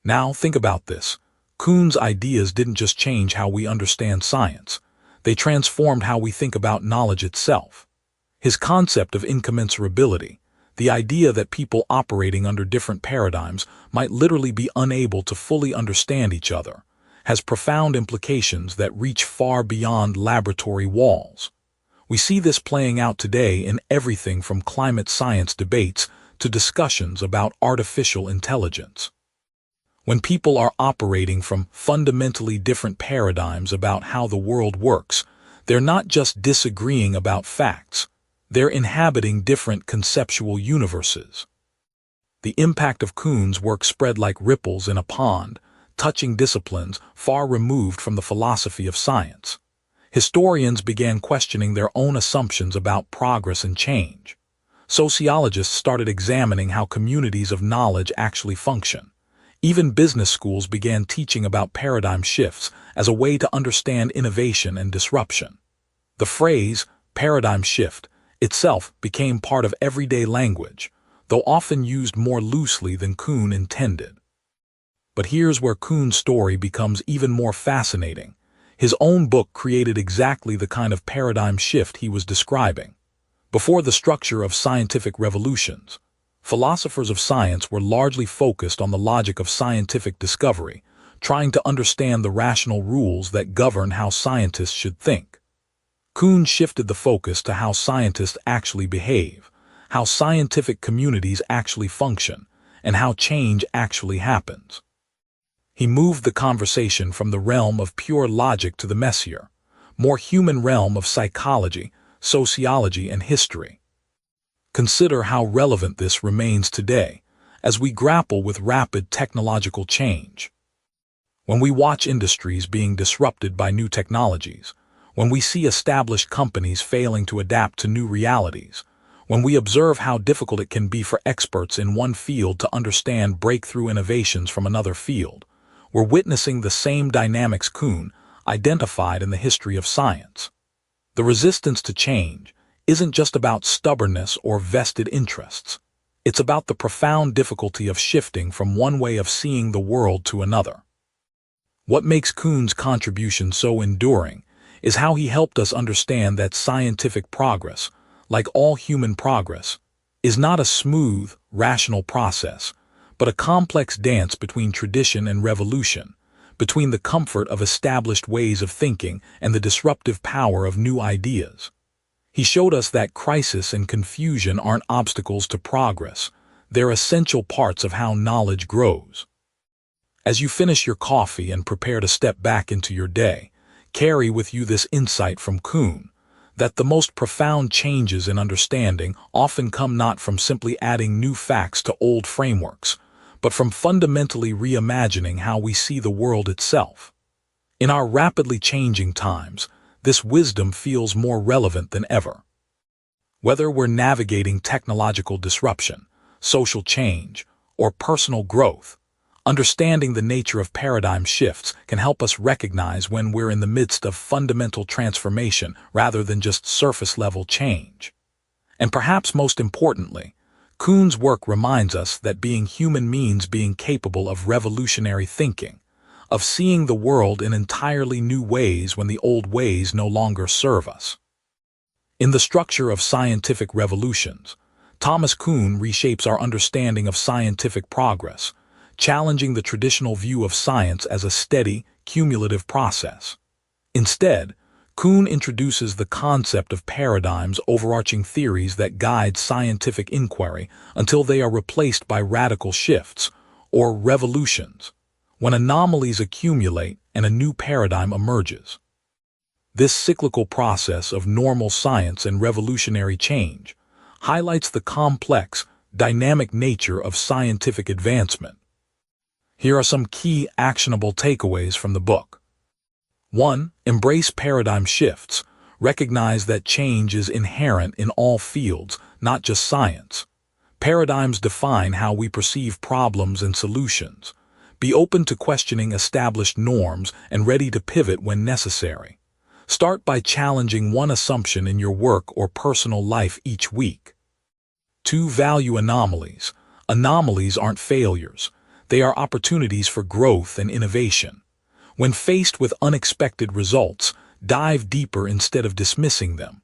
Now, think about this. Kuhn's ideas didn't just change how we understand science. They transformed how we think about knowledge itself. His concept of incommensurability, the idea that people operating under different paradigms might literally be unable to fully understand each other, has profound implications that reach far beyond laboratory walls. We see this playing out today in everything from climate science debates to discussions about artificial intelligence. When people are operating from fundamentally different paradigms about how the world works, They're not just disagreeing about facts, they're inhabiting different conceptual universes. The impact of Kuhn's work spread like ripples in a pond, touching disciplines far removed from the philosophy of science. Historians began questioning their own assumptions about progress and change. Sociologists started examining how communities of knowledge actually function. Even business schools began teaching about paradigm shifts as a way to understand innovation and disruption. The phrase, paradigm shift, itself became part of everyday language, though often used more loosely than Kuhn intended. But here's where Kuhn's story becomes even more fascinating. His own book created exactly the kind of paradigm shift he was describing. Before the structure of scientific revolutions, philosophers of science were largely focused on the logic of scientific discovery, trying to understand the rational rules that govern how scientists should think. Kuhn shifted the focus to how scientists actually behave, how scientific communities actually function, and how change actually happens. He moved the conversation from the realm of pure logic to the messier, more human realm of psychology, sociology, and history. Consider how relevant this remains today, as we grapple with rapid technological change. When we watch industries being disrupted by new technologies, when we see established companies failing to adapt to new realities, when we observe how difficult it can be for experts in one field to understand breakthrough innovations from another field, we're witnessing the same dynamics Kuhn identified in the history of science. The resistance to change isn't just about stubbornness or vested interests. It's about the profound difficulty of shifting from one way of seeing the world to another. What makes Kuhn's contribution so enduring is how he helped us understand that scientific progress, like all human progress, is not a smooth, rational process, but a complex dance between tradition and revolution, between the comfort of established ways of thinking and the disruptive power of new ideas. He showed us that crisis and confusion aren't obstacles to progress, they're essential parts of how knowledge grows. As you finish your coffee and prepare to step back into your day, carry with you this insight from Kuhn, that the most profound changes in understanding often come not from simply adding new facts to old frameworks, but from fundamentally reimagining how we see the world itself. In our rapidly changing times, this wisdom feels more relevant than ever. Whether we're navigating technological disruption, social change, or personal growth, understanding the nature of paradigm shifts can help us recognize when we're in the midst of fundamental transformation rather than just surface-level change. And perhaps most importantly, Kuhn's work reminds us that being human means being capable of revolutionary thinking, of seeing the world in entirely new ways when the old ways no longer serve us. In the structure of scientific revolutions, Thomas Kuhn reshapes our understanding of scientific progress, challenging the traditional view of science as a steady, cumulative process. Instead, Kuhn introduces the concept of paradigms, overarching theories that guide scientific inquiry until they are replaced by radical shifts, or revolutions, when anomalies accumulate and a new paradigm emerges. This cyclical process of normal science and revolutionary change highlights the complex, dynamic nature of scientific advancement. Here are some key actionable takeaways from the book. 1. Embrace paradigm shifts. Recognize that change is inherent in all fields, not just science. Paradigms define how we perceive problems and solutions. Be open to questioning established norms and ready to pivot when necessary. Start by challenging one assumption in your work or personal life each week. 2. Value anomalies. Anomalies aren't failures. They are opportunities for growth and innovation. When faced with unexpected results, dive deeper instead of dismissing them.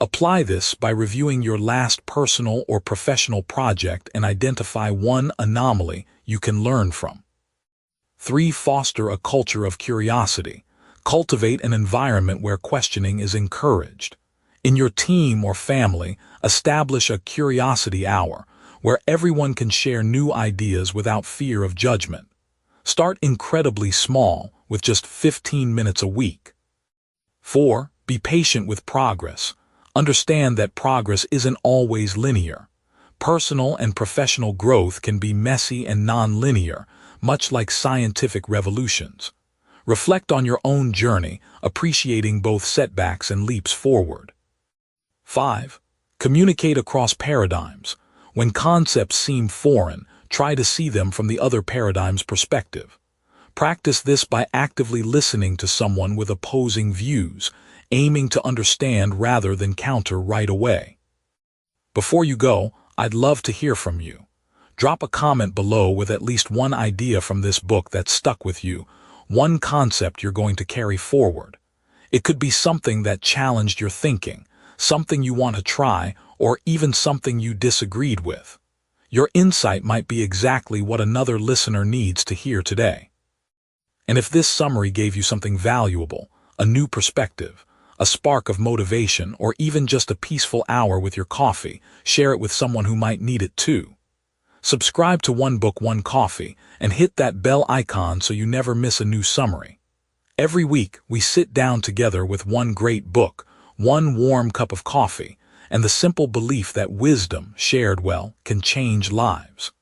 Apply this by reviewing your last personal or professional project and identify one anomaly you can learn from. 3. Foster a culture of curiosity. Cultivate an environment where questioning is encouraged. In your team or family, establish a curiosity hour where everyone can share new ideas without fear of judgment. Start incredibly small, with just 15 minutes a week. 4. Be patient with progress. Understand that progress isn't always linear. Personal and professional growth can be messy and non-linear, much like scientific revolutions. Reflect on your own journey, appreciating both setbacks and leaps forward. 5. Communicate across paradigms. When concepts seem foreign, try to see them from the other paradigm's perspective. Practice this by actively listening to someone with opposing views, aiming to understand rather than counter right away. Before you go, I'd love to hear from you. Drop a comment below with at least one idea from this book that stuck with you, one concept you're going to carry forward. It could be something that challenged your thinking, something you want to try, or even something you disagreed with. Your insight might be exactly what another listener needs to hear today. And if this summary gave you something valuable, a new perspective, a spark of motivation, or even just a peaceful hour with your coffee, share it with someone who might need it too. Subscribe to One Book, One Coffee, and hit that bell icon so you never miss a new summary. Every week, we sit down together with one great book, one warm cup of coffee, and the simple belief that wisdom, shared well, can change lives.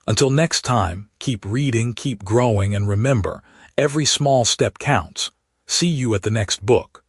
Until next time, keep reading, keep growing, and remember, every small step counts. See you at the next book.